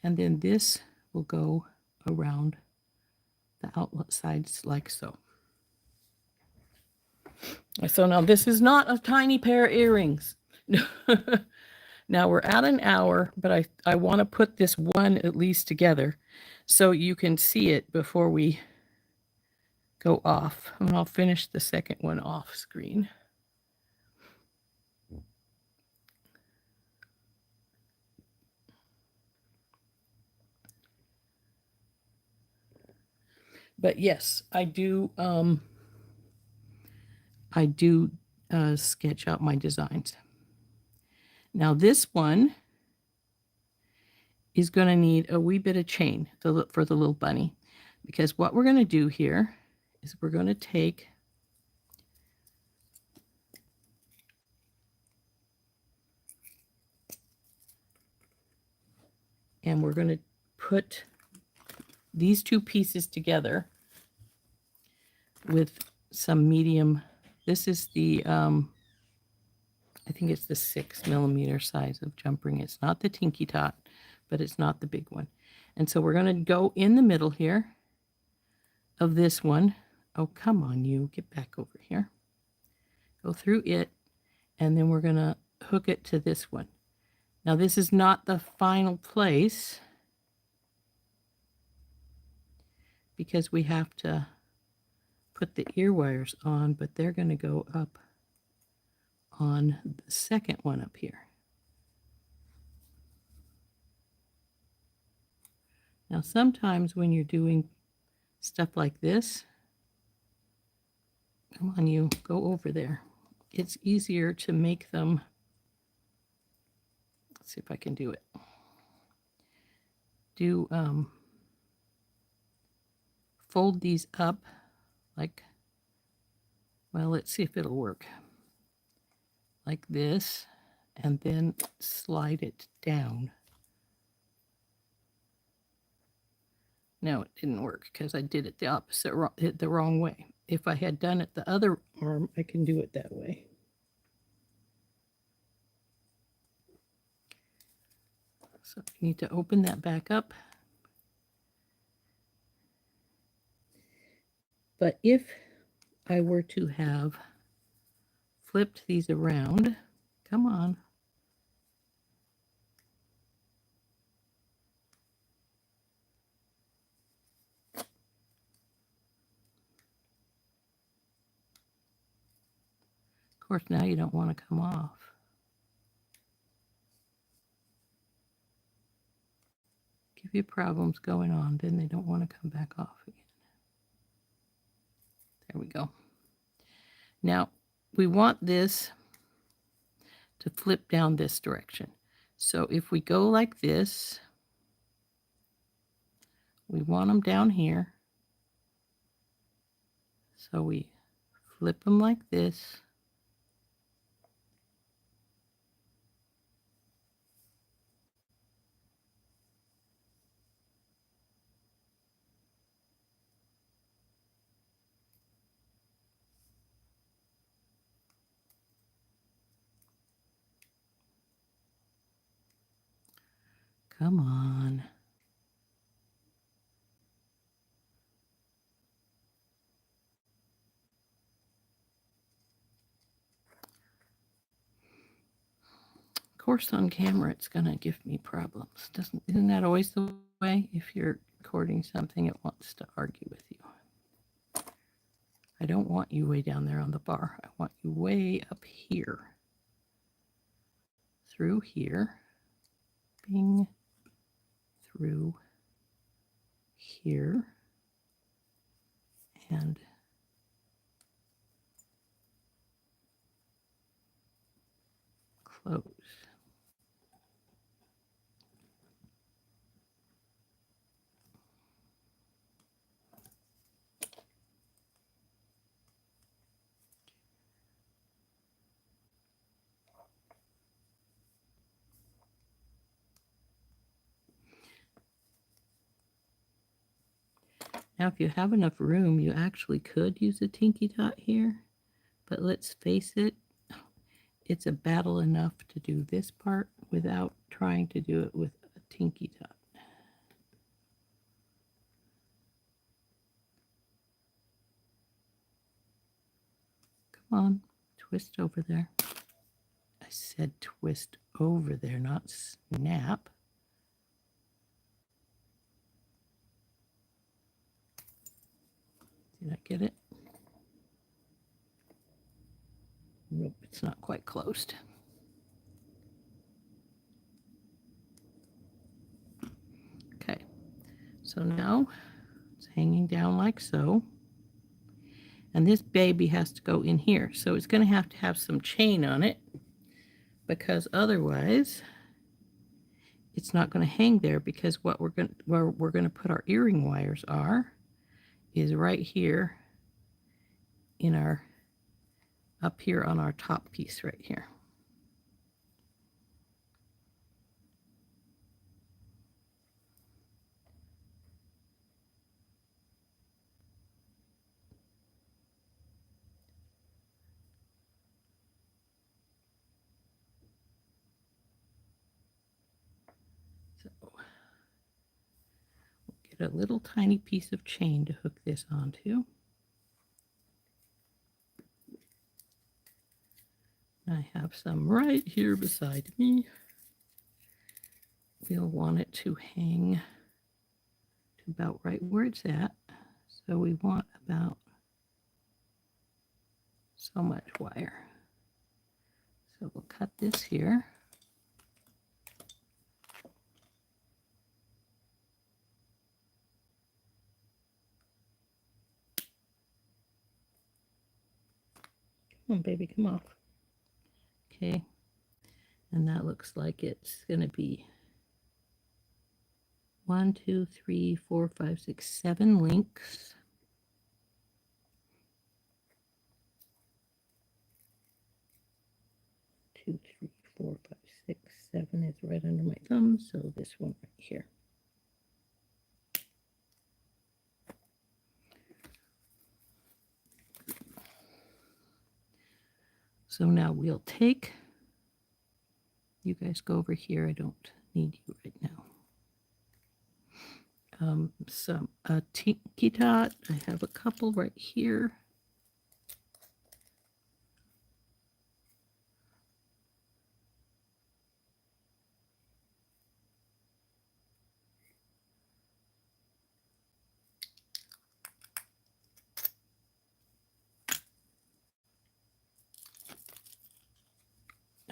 And then this will go around the outlet sides like so. So now this is not a tiny pair of earrings. Now we're at an hour, but I want to put this one at least together so you can see it before we go off. And I'll finish the second one off screen. But yes, I do sketch out my designs. Now this one is going to need a wee bit of chain for the little bunny, because what we're going to do here is we're going to take and we're going to put these two pieces together with some medium. This is the I think it's the 6mm size of jump ring. It's not the Tinky Tot, but it's not the big one. And so we're going to go in the middle here of this one. Oh, come on, you. Get back over here. Go through it, and then we're going to hook it to this one. Now, this is not the final place because we have to put the ear wires on, but they're going to go up on the second one up here. Now, sometimes when you're doing stuff like this, come on, you, go over there. It's easier to make them. Let's see if I can do it. Fold these up like, well, let's see if it'll work. Like this, and then slide it down. No, it didn't work because I did it the opposite, the wrong way. If I had done it the other arm, I can do it that way. So I need to open that back up. But if I were to have flipped these around, come on. Of course, now you don't want to come off. Give you problems going on, then they don't want to come back off again. There we go. Now, we want this to flip down this direction. So if we go like this, we want them down here. So we flip them like this. Come on. Of course, on camera, it's going to give me problems. Isn't that always the way? If you're recording something, it wants to argue with you. I don't want you way down there on the bar. I want you way up here. Through here. Bing. Through here. And close. Now, if you have enough room, you actually could use a Tinky Tot here, but let's face it, it's a battle enough to do this part without trying to do it with a Tinky Tot. Come on, twist over there. I said twist over there, not snap. Did I get it? Nope, it's not quite closed. Okay, so now let's hanging down like so. And this baby has to go in here. So it's going to have some chain on it, because otherwise it's not going to hang there, because where we're going to put our earring wires is right here in our, up here on our top piece right here. So we'll get a little tiny piece of chain to hook this onto. I have some right here beside me. We'll want it to hang to about right where it's at. So we want about so much wire. So we'll cut this here. Come on, baby, come off. Okay. And that looks like it's going to be 1, 2, 3, 4, 5, 6, 7 links. Two, 3, 4, 5, 6, 7 is right under my thumb, so this one right here. So now we'll take, you guys go over here, I don't need you right now. Some tiki dot, I have a couple right here.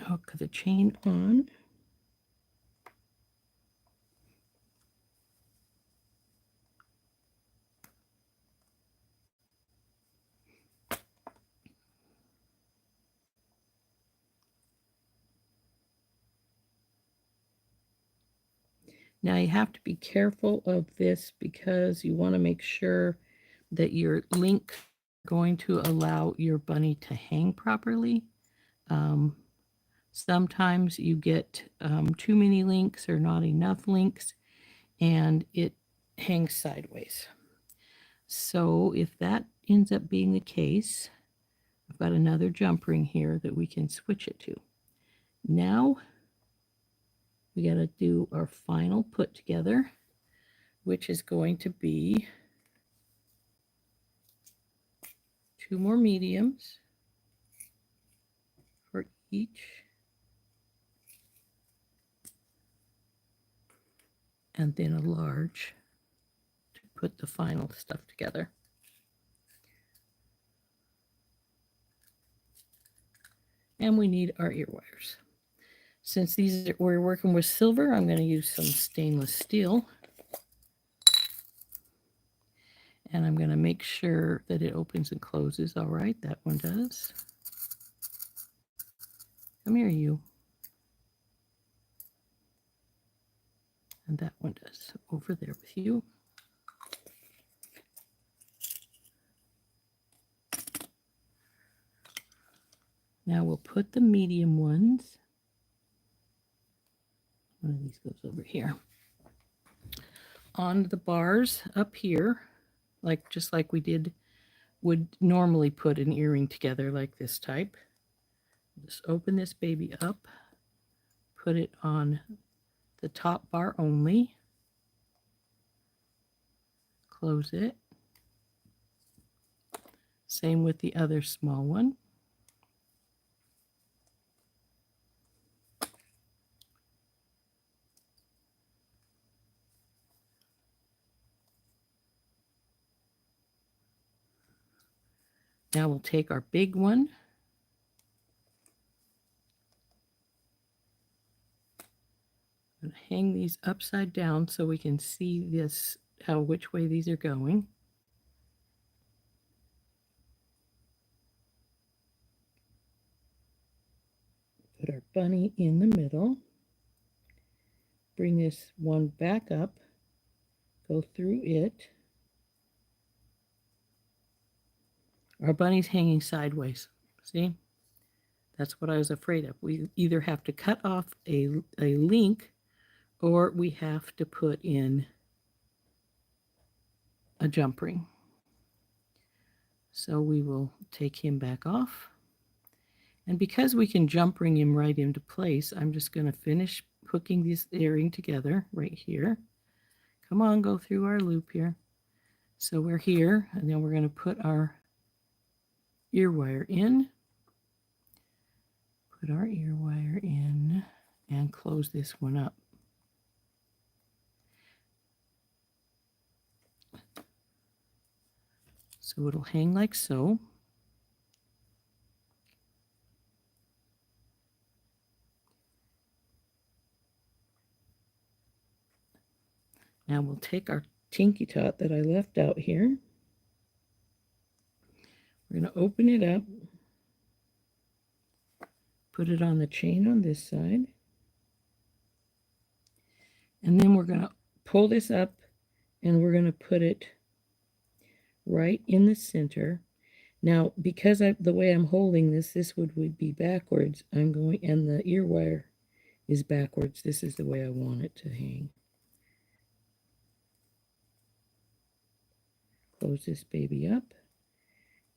Hook the chain on. Now you have to be careful of this, because you want to make sure that your link is going to allow your bunny to hang properly. Sometimes you get too many links or not enough links, and it hangs sideways. So if that ends up being the case, I've got another jump ring here that we can switch it to. Now we got to do our final put together, which is going to be 2 more mediums for each, and then a large to put the final stuff together. And we need our ear wires. Since we're working with silver, I'm going to use some stainless steel. And I'm going to make sure that it opens and closes. All right, that one does. Come here, you. And that one does. Over there with you. Now we'll put the medium ones. One of these goes over here. On the bars up here, just like we would normally put an earring together, like this type. Just open this baby up, put it on the top bar only, close it. Same with the other small one. Now we'll take our big one. I'm going to hang these upside down so we can see which way these are going. our bunny in the middle. Bring this one back up, go through it. Our bunny's hanging sideways. See? That's what I was afraid of. We either have to cut off a link or we have to put in a jump ring. So we will take him back off. And because we can jump ring him right into place, I'm just going to finish hooking this earring together right here. Come on, go through our loop here. So we're here, and then we're going to put our ear wire in. Put our ear wire in and close this one up. So it'll hang like so. Now we'll take our Tinky Tot that I left out here. We're going to open it up, put it on the chain on this side, and then we're going to pull this up and we're going to put it right in the center. Now, because the way I'm holding this, would be backwards. And the ear wire is backwards. This is the way I want it to hang. Close this baby up.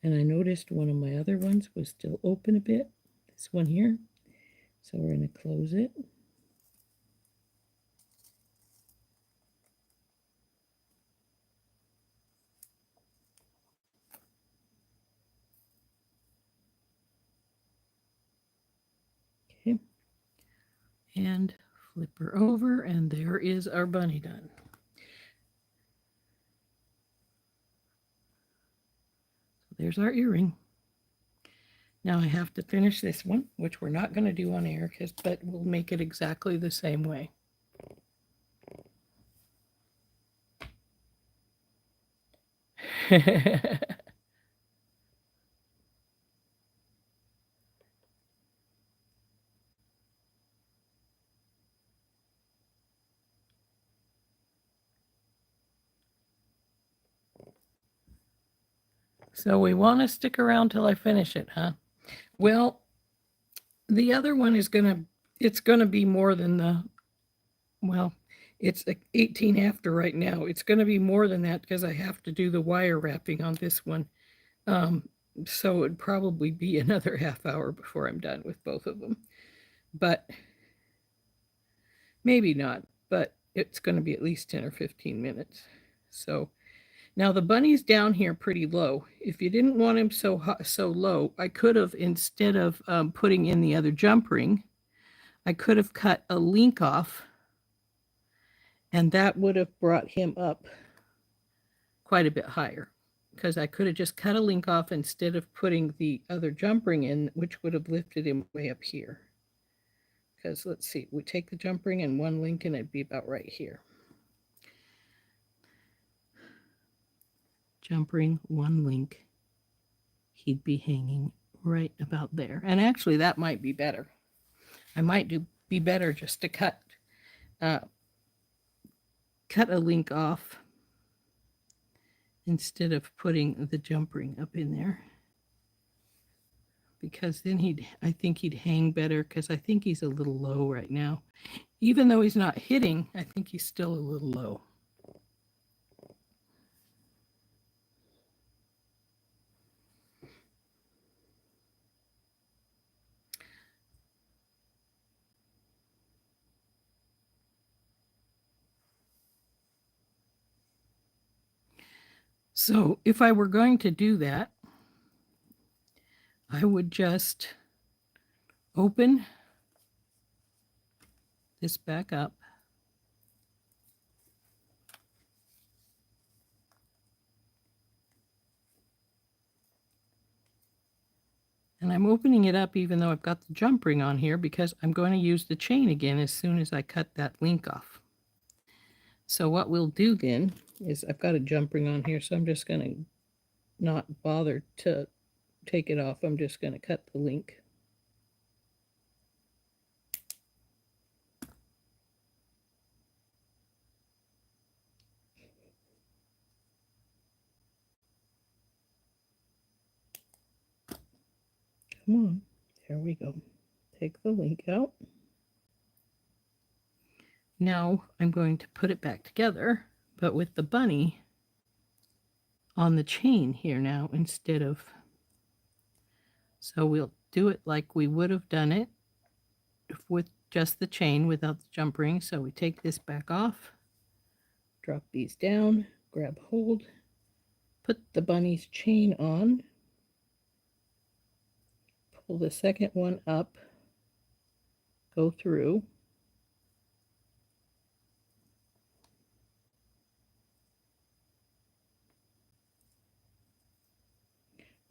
And I noticed one of my other ones was still open a bit. This one here. So we're going to close it. Okay. And flip her over, and there is our bunny done. There's our earring. Now I have to finish this one, which we're not going to do on air, but we'll make it exactly the same way. So we want to stick around till I finish it, huh? Well, the other one is it's going to be more than it's 18 after right now. It's going to be more than that because I have to do the wire wrapping on this one. So it'd probably be another half hour before I'm done with both of them. But maybe not, but it's going to be at least 10 or 15 minutes. So now the bunny's down here pretty low. If you didn't want him so low, I could have, instead of putting in the other jump ring, I could have cut a link off, and that would have brought him up quite a bit higher, because I could have just cut a link off instead of putting the other jump ring in, which would have lifted him way up here. Because let's see, we take the jump ring and one link and it'd be about right here. Jump ring, one link, he'd be hanging right about there. And actually that might be better. I might be better just to cut a link off instead of putting the jump ring up in there, because then I think he'd hang better, because I think he's a little low right now. Even though he's not hitting, I think he's still a little low. So if I were going to do that, I would just open this back up. And I'm opening it up even though I've got the jump ring on here, because I'm going to use the chain again as soon as I cut that link off. So what we'll do then is, I've got a jump ring on here, so I'm just going to not bother to take it off. I'm just going to cut the link. Come on. There we go. Take the link out. Now I'm going to put it back together, but with the bunny on the chain here now instead of, so we'll do it like we would have done it with just the chain without the jump ring. So we take this back off, drop these down, grab hold, put the bunny's chain on, pull the second one up, go through,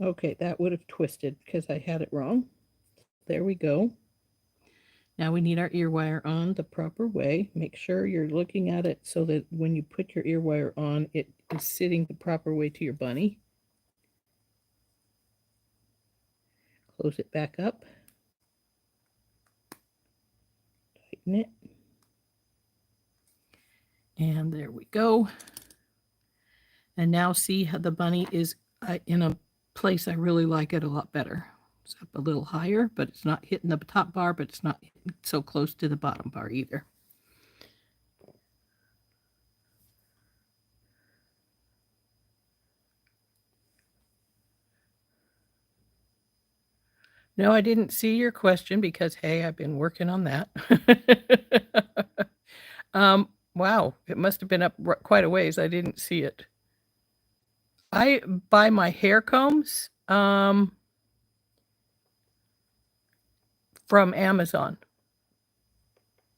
okay, that would have twisted because I had it wrong. There we go. Now we need our ear wire on the proper way. Make sure you're looking at it so that when you put your ear wire on, it is sitting the proper way to your bunny. Close it back up. Tighten it. And there we go. And now see how the bunny is in a place I really like it a lot better. It's up a little higher, but it's not hitting the top bar, but it's not hitting so close to the bottom bar either. No, I didn't see your question because, hey, I've been working on that. Wow, it must have been up quite a ways. I didn't see it. I buy my hair combs from Amazon.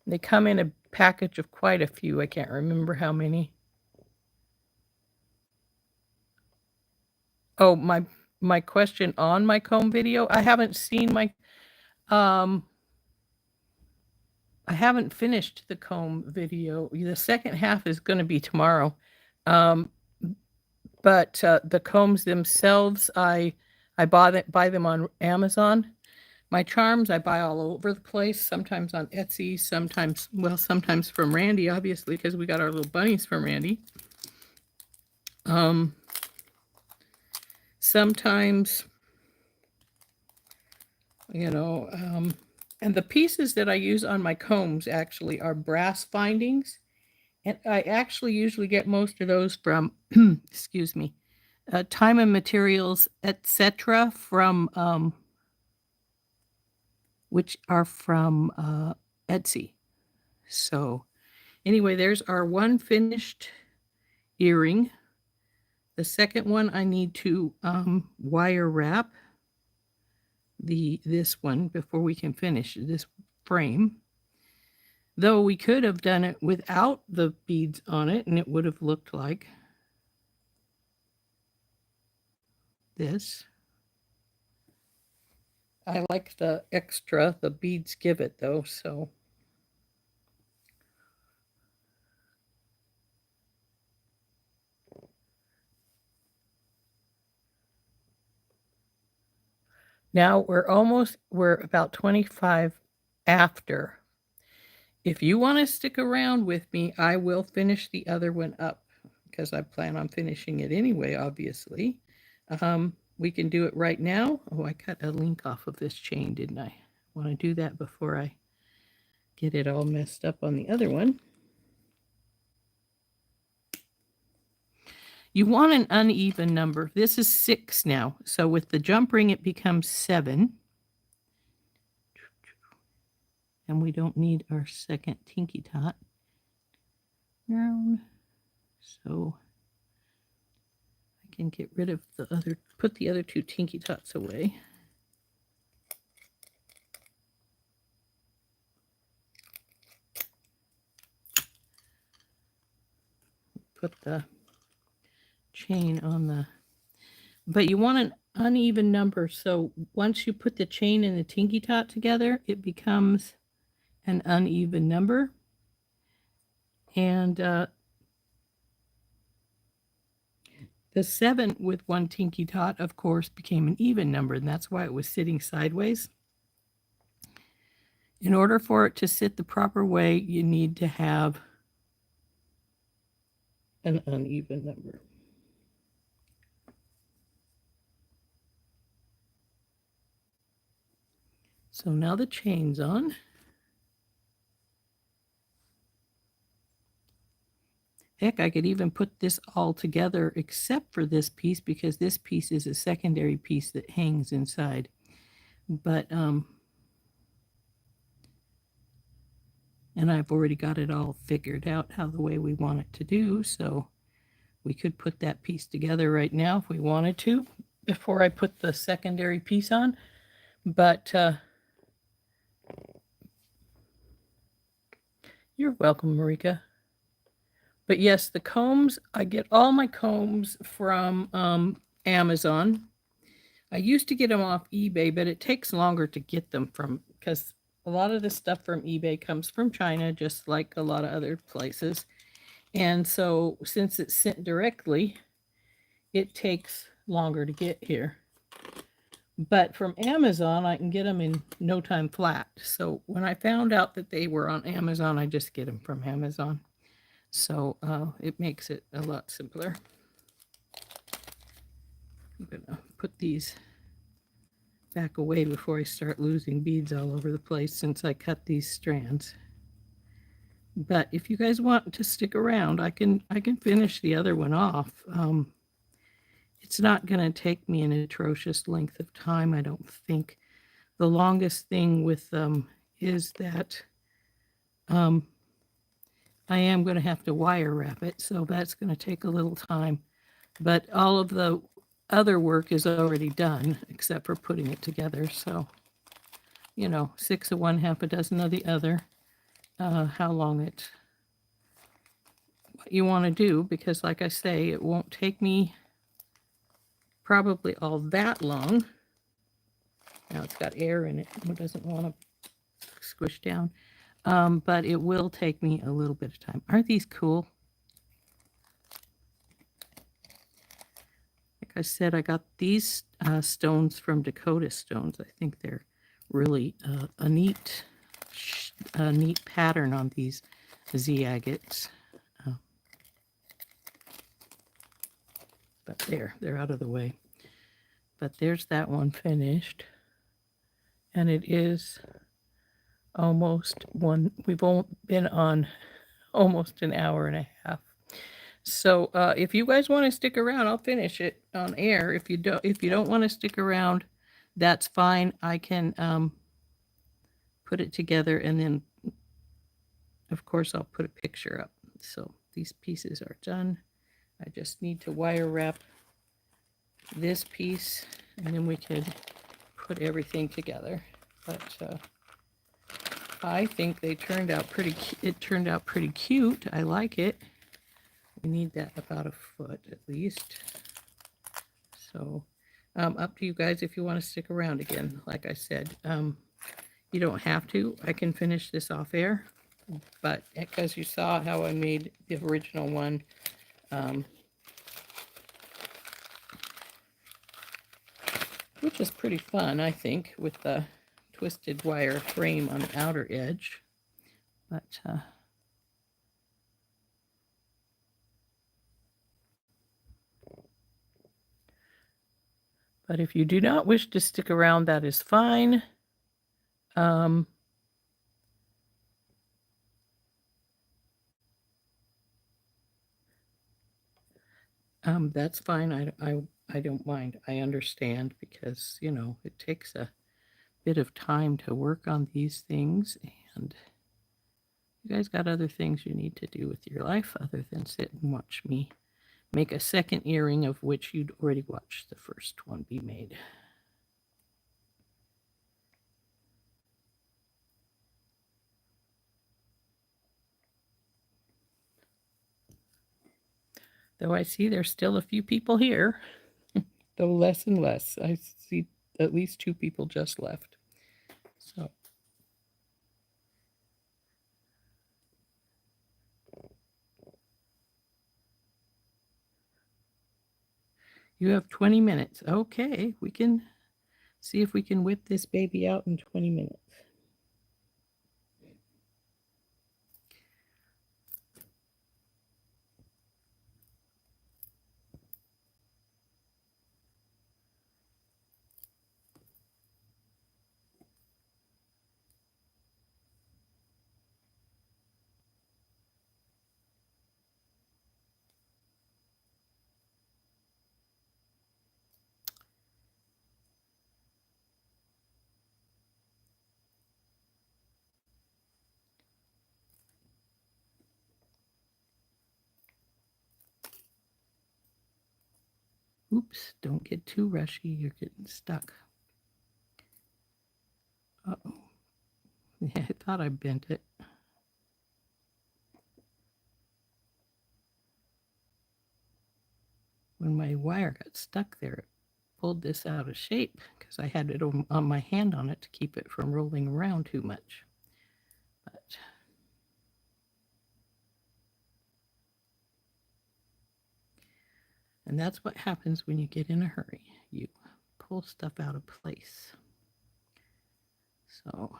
They come in a package of quite a few. I can't remember how many. Oh, my question on my comb video. I haven't seen my I haven't finished the comb video. The second half is going to be tomorrow. But the combs themselves, I buy them on Amazon. My charms I buy all over the place, sometimes on Etsy, sometimes from Randy, obviously, because we got our little bunnies from Randy. Sometimes, and the pieces that I use on my combs actually are brass findings. And I actually usually get most of those from, excuse me, Time and Materials, etc., from, which are from Etsy. So anyway, there's our one finished earring. The second one I need to wire wrap this one before we can finish this frame. Though we could have done it without the beads on it, and it would have looked like this. I like the extra the beads give it, though, so. Now we're about 25 after. If you want to stick around with me, I will finish the other one up because I plan on finishing it anyway, obviously. We can do it right now. Oh, I cut a link off of this chain, didn't I? Want to do that before I get it all messed up on the other one. You want an uneven number. This is 6 now. So with the jump ring, it becomes 7. And we don't need our second tinky tot. So I can get rid of the other, put the other 2 tinky tots away. Put the chain on the, but you want an uneven number. So once you put the chain and the tinky tot together, it becomes an uneven number. And the 7 with 1 tinky tot, of course, became an even number, and that's why it was sitting sideways. In order for it to sit the proper way, you need to have an uneven number. So now the chain's on. Heck, I could even put this all together except for this piece, because this piece is a secondary piece that hangs inside. But, and I've already got it all figured out how the way we want it to do, so we could put that piece together right now if we wanted to, before I put the secondary piece on. But, you're welcome, Marika. But yes, the combs, I get all my combs from Amazon. I used to get them off eBay, but it takes longer to get them from, because a lot of the stuff from eBay comes from China, just like a lot of other places. And so since it's sent directly, it takes longer to get here. But from Amazon, I can get them in no time flat. So when I found out that they were on Amazon, I just get them from Amazon. So it makes it a lot simpler. I'm gonna put these back away before I start losing beads all over the place, since I cut these strands. But if you guys want to stick around, I can finish the other one off. It's not going to take me an atrocious length of time, I don't think. The longest thing with them is that I am going to have to wire wrap it, so that's going to take a little time. But all of the other work is already done, except for putting it together. So, you know, 6 of one, half a dozen of the other. How long what you want to do, because like I say, it won't take me probably all that long. Now it's got air in it. It doesn't want to squish down. But it will take me a little bit of time. Aren't these cool? Like I said, I got these stones from Dakota Stones. I think they're really a neat pattern on these Z agates. But they're out of the way. But there's that one finished. And it is almost one. We've been on almost an hour and a half. So if you guys want to stick around, I'll finish it on air. If you don't want to stick around, that's fine. I can put it together, and then of course I'll put a picture up. So these pieces are done. I just need to wire wrap this piece, and then we could put everything together. But I think they turned out pretty. It turned out pretty cute. I like it. We need that about a foot at least. So up to you guys if you want to stick around again. Like I said, you don't have to. I can finish this off air, but because you saw how I made the original one, which is pretty fun, I think, with the twisted wire frame on the outer edge. But if you do not wish to stick around, that is fine. That's fine. I don't mind. I understand, because, you know, it takes a bit of time to work on these things, and you guys got other things you need to do with your life other than sit and watch me make a second earring, of which you'd already watched the first one be made. Though I see there's still a few people here, though less and less. I see at least 2 people just left. So you have 20 minutes. Okay, we can see if we can whip this baby out in 20 minutes. Oops, don't get too rushy, you're getting stuck. Uh-oh. Yeah, I thought I bent it. When my wire got stuck there, it pulled this out of shape because I had it on my hand on it to keep it from rolling around too much. But and that's what happens when you get in a hurry. You pull stuff out of place. So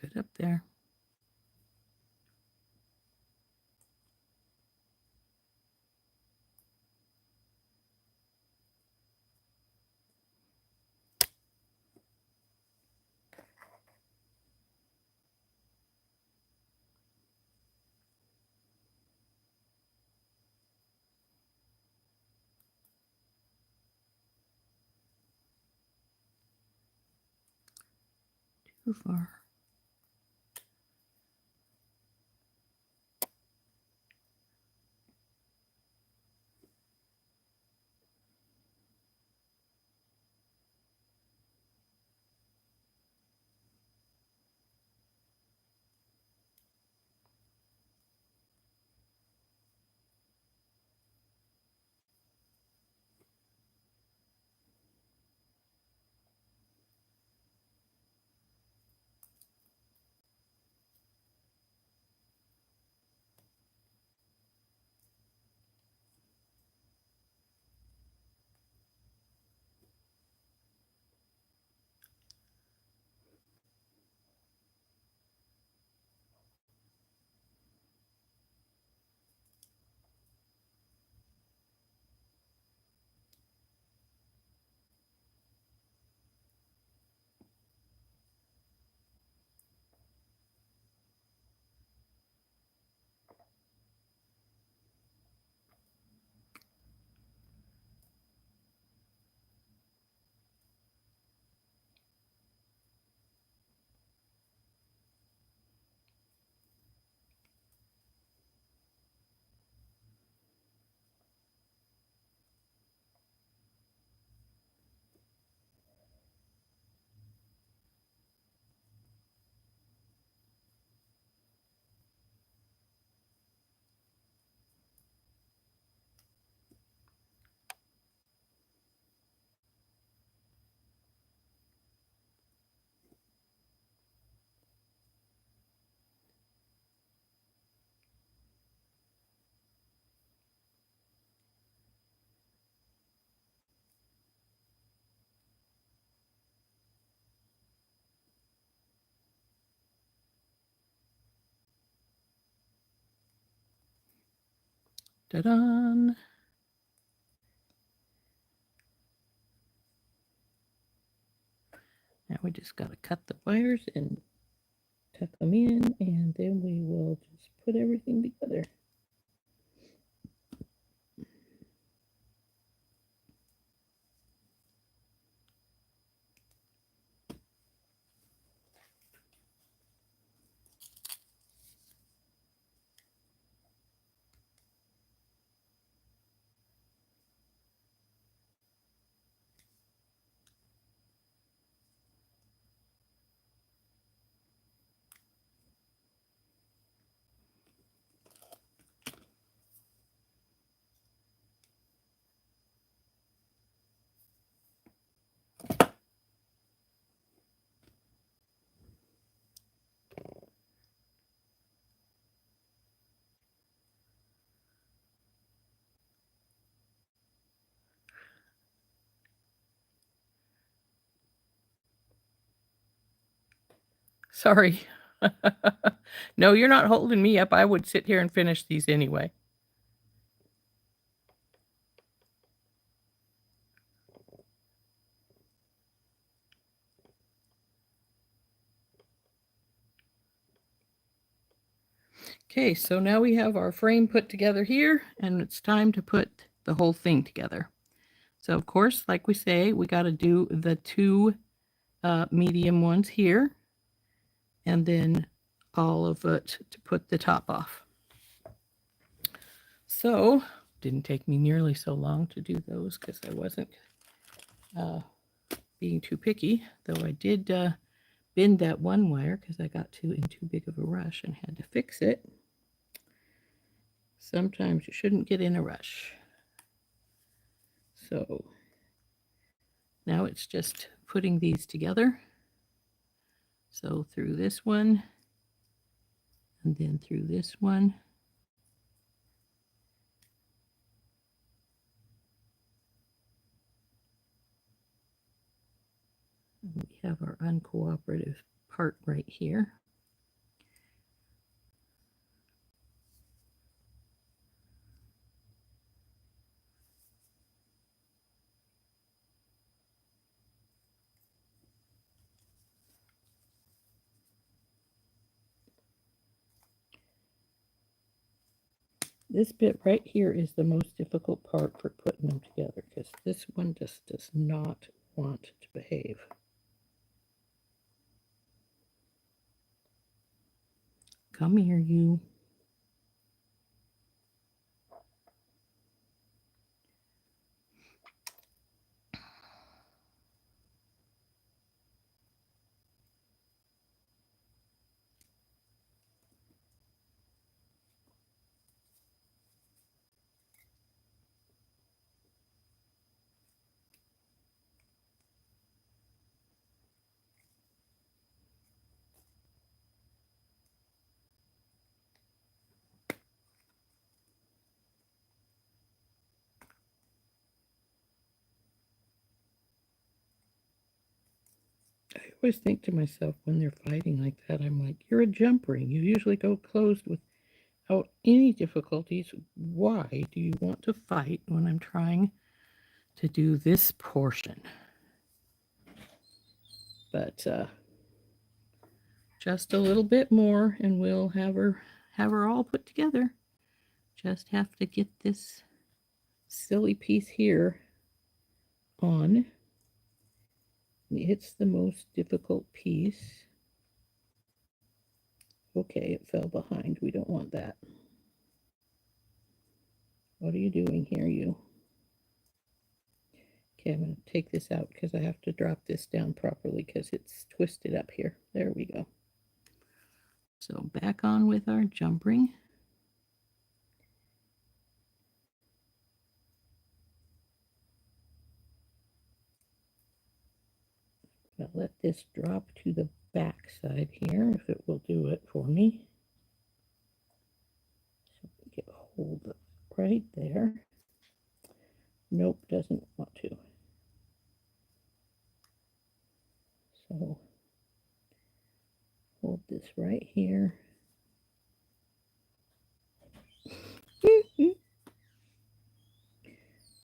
good up there. Too far. Ta-da! Now we just got to cut the wires and tuck them in, and then we will just put everything together. Sorry. No, you're not holding me up. I would sit here and finish these anyway. Okay, so now we have our frame put together here, and it's time to put the whole thing together. So of course, like we say, we got to do the two medium ones here, and then all of it to put the top off. So didn't take me nearly so long to do those because I wasn't being too picky, though I did bend that one wire because I got in too big of a rush and had to fix it. Sometimes you shouldn't get in a rush. So now it's just putting these together. So through this one, and then through this one. And we have our uncooperative part right here. This bit right here is the most difficult part for putting them together because this one just does not want to behave. Come here, you. I always think to myself when they're fighting like that, I'm like, you're a jump ring. You usually go closed without any difficulties. Why do you want to fight when I'm trying to do this portion? But just a little bit more and we'll have her all put together. Just have to get this silly piece here on. It's the most difficult piece. Okay, it fell behind. We don't want that. What are you doing here, you? Okay, I'm going to take this out because I have to drop this down properly because it's twisted up here. There we go. So back on with our jump ring. I'll let this drop to the back side here if it will do it for me. So we get hold of it right there. Nope, doesn't want to. So hold this right here.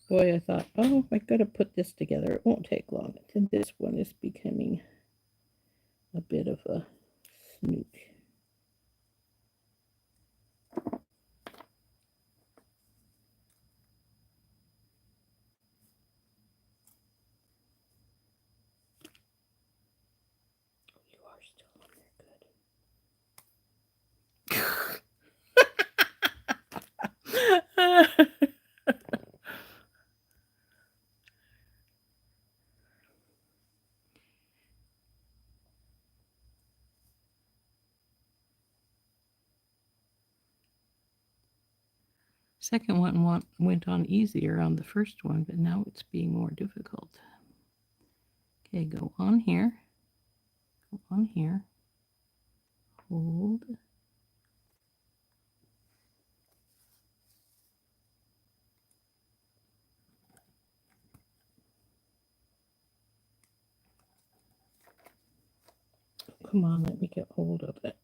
Boy, I thought, oh, I gotta put this together. It won't take long. And this one is becoming a bit of a snoot. You are still on there, good. Second one went on easier on the first one, but now it's being more difficult. Okay, go on here. Go on here. Hold. come on, let me get hold of it.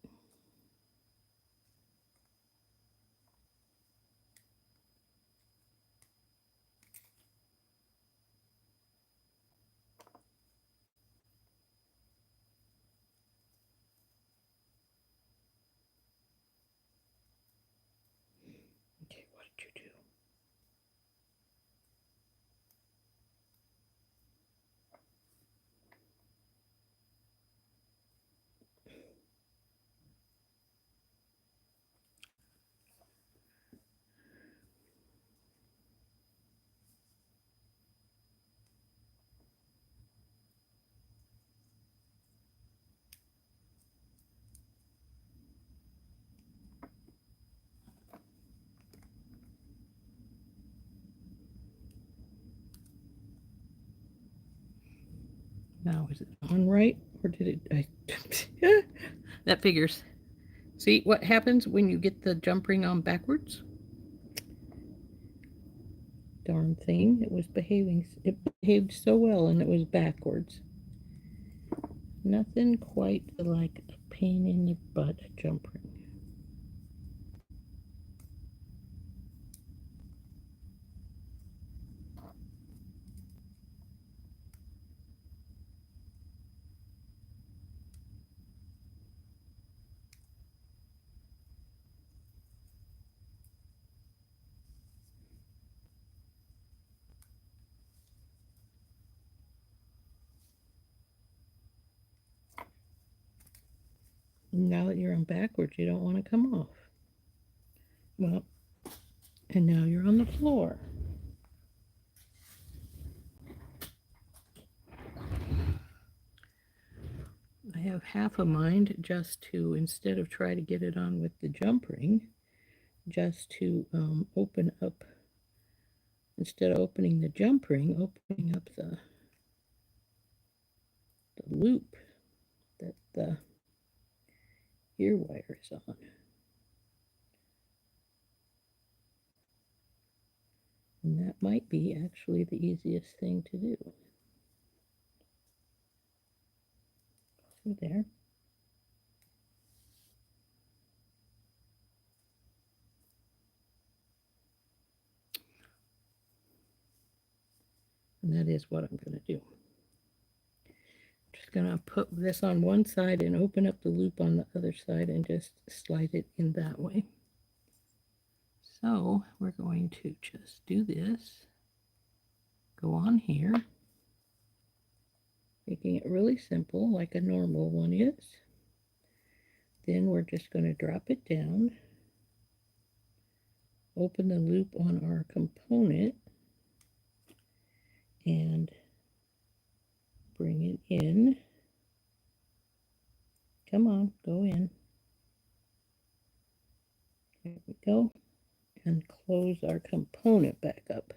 Okay, what did you do? Now, is it on right? Or did it... that figures. See what happens when you get the jump ring on backwards? Darn thing. It was behaving. It behaved so well and it was backwards. Nothing quite like a pain in the butt jump ring. Now that you're on backwards, you don't want to come off. Well, and now you're on the floor. I have half a mind just to, instead of try to get it on with the jump ring, just to open up, instead of opening the jump ring, opening up the loop that the ear wire is on. And that might be actually the easiest thing to do. Through there. And that is what I'm going to do. I'm just going to put this on one side and open up the loop on the other side and just slide it in that way. So we're going to just do this. Go on here. Making it really simple like a normal one is. Then we're just going to drop it down. Open the loop on our component. And bring it in. Come on, go in. There we go. And close our component back up.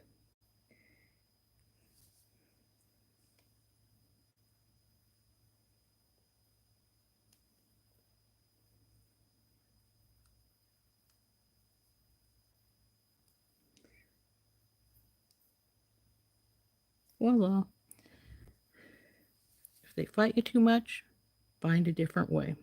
Voila. If they fight you too much, find a different way.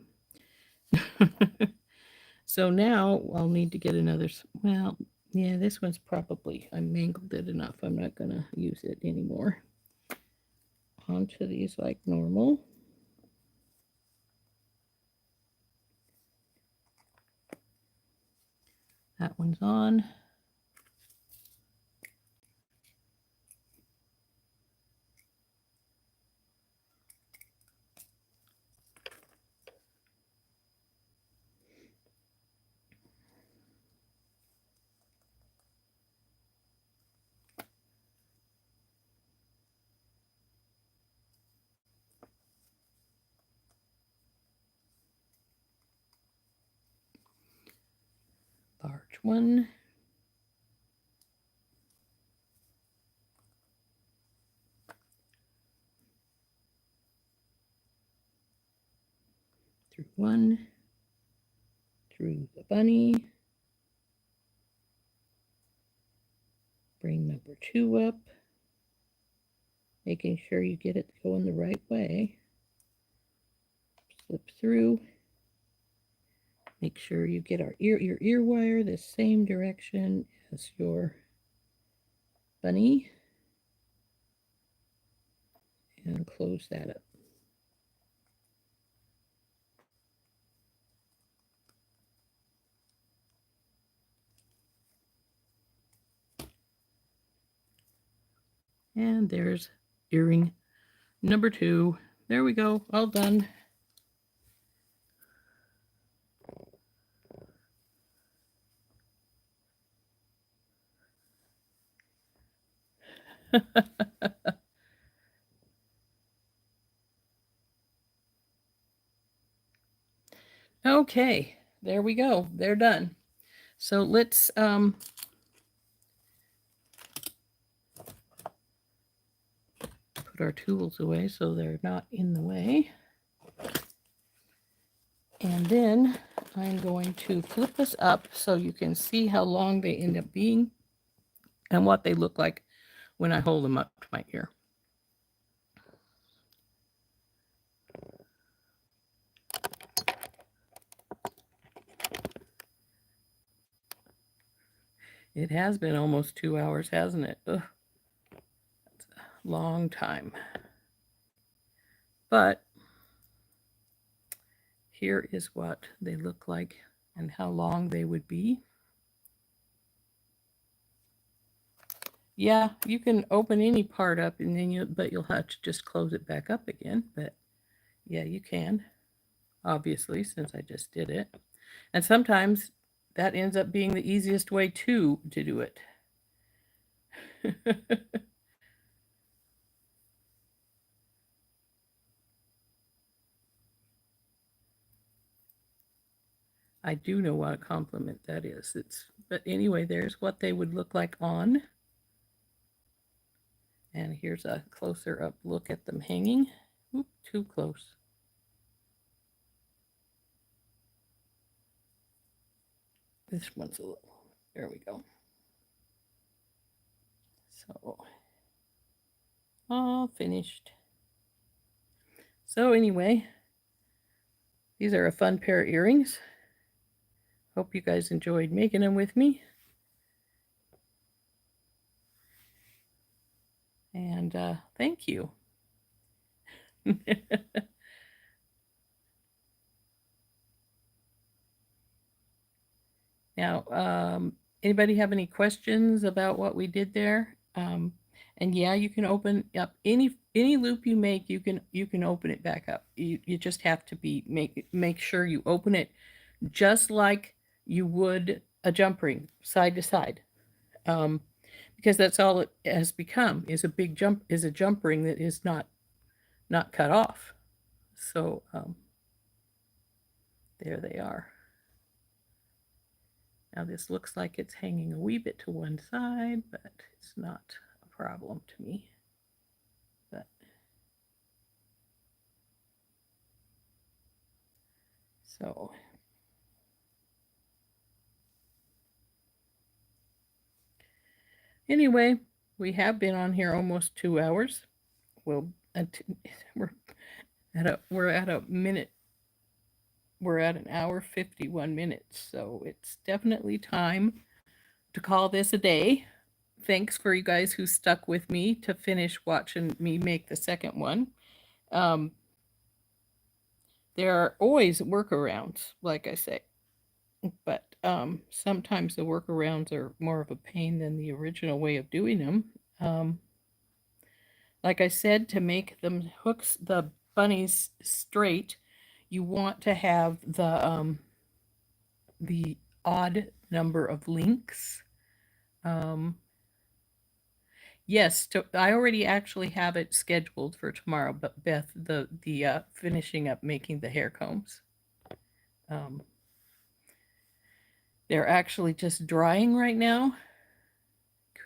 So now I'll need to get another, well, yeah, this one's probably, I mangled it enough. I'm not going to use it anymore. Onto these like normal. That one's on. Large one. Through one. Through the bunny. Bring number 2 up. Making sure you get it going the right way. flip through. Make sure you get your ear wire the same direction as your bunny. And close that up. And there's earring number 2. There we go, all done. Okay, there we go. They're done. So let's put our tools away so they're not in the way. And then I'm going to flip this up so you can see how long they end up being and what they look like when I hold them up to my ear. It has been almost 2 hours, hasn't it? Ugh. That's a long time. But here is what they look like and how long they would be. Yeah, you can open any part up and then you'll have to just close it back up again. But yeah, you can, obviously, since I just did it. And sometimes that ends up being the easiest way to do it. I do know what a compliment that is. But anyway, there's what they would look like on. And here's a closer up look at them hanging. Oop, too close. This one's a little, there we go. So, all finished. So anyway, these are a fun pair of earrings. Hope you guys enjoyed making them with me. And thank you. Now, anybody have any questions about what we did there? And yeah, you can open up any loop you make. You can open it back up. You just have to make sure you open it just like you would a jump ring, side to side, because that's all it has become is a jump ring that is not cut off. So there they are. Now this looks like it's hanging a wee bit to one side, but it's not a problem to me. But so anyway, we have been on here almost 2 hours. We're at a minute. We're at an hour 51 minutes, so it's definitely time to call this a day. Thanks for you guys who stuck with me to finish watching me make the second one. There are always workarounds, like I say, but sometimes the workarounds are more of a pain than the original way of doing them. Like I said, to make them the bunnies straight, you want to have the odd number of links. Yes, I already actually have it scheduled for tomorrow, but Beth, the finishing up making the hair combs. They're actually just drying right now.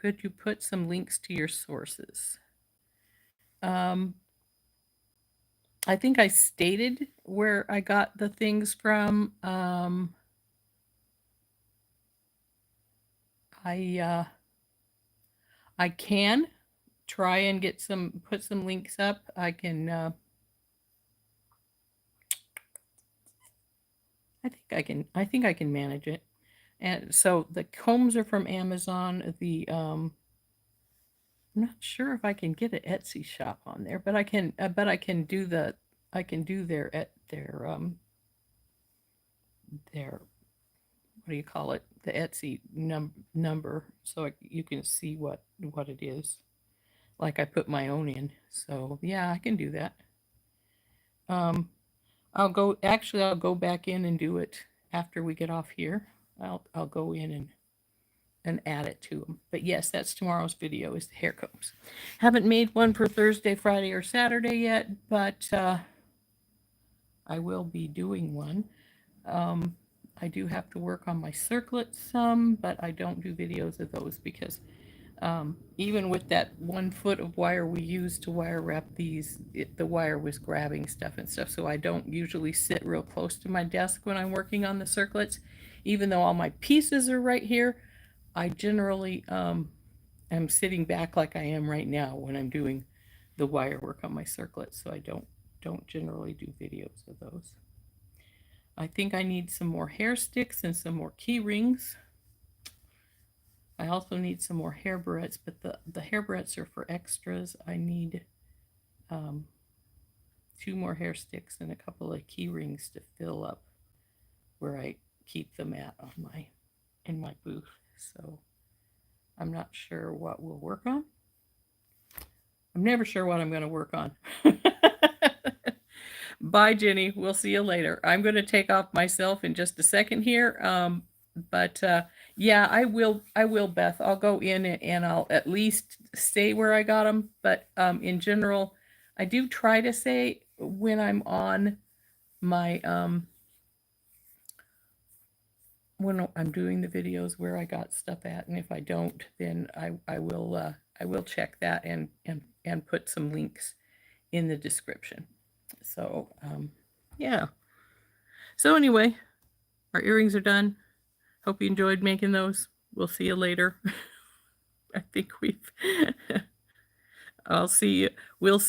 Could you put some links to your sources? I think I stated where I got the things from. I can try and put some links up. I can I think I can manage it. And so the combs are from Amazon. I'm not sure if I can get an Etsy shop on there, but I can do I can do their what do you call it? The Etsy number, so you can see what it is. Like I put my own in. So yeah, I can do that. Um, I'll go back in and do it after we get off here. I'll go in and add it to them. But yes, that's tomorrow's video is the hair combs. Haven't made one for Thursday, Friday, or Saturday yet, but I will be doing one. I do have to work on my circlets some, but I don't do videos of those because even with that 1 foot of wire we used to wire wrap these, the wire was grabbing stuff and stuff, so I don't usually sit real close to my desk when I'm working on the circlets. Even though all my pieces are right here, I generally am sitting back like I am right now when I'm doing the wire work on my circlets, so I don't generally do videos of those. I think I need some more hair sticks and some more key rings. I also need some more hair barrettes, but the hair barrettes are for extras. I need 2 more hair sticks and a couple of key rings to fill up where I keep them at on in my booth. So I'm not sure what we'll work on. I'm never sure what I'm going to work on. Bye, Jenny. We'll see you later. I'm going to take off myself in just a second here. But yeah, I will, Beth. I'll go in and I'll at least say where I got them. But in general, I do try to say when I'm on my when I'm doing the videos where I got stuff at, and if I don't, then I will check that and put some links in the description. So yeah. So anyway, our earrings are done. Hope you enjoyed making those. We'll see you later. I think we'll see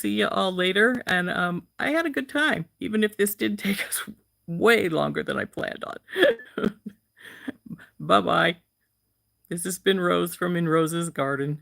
you all later. And I had a good time, even if this did take us way longer than I planned on. Bye-bye. This has been Rose from In Rose's Garden.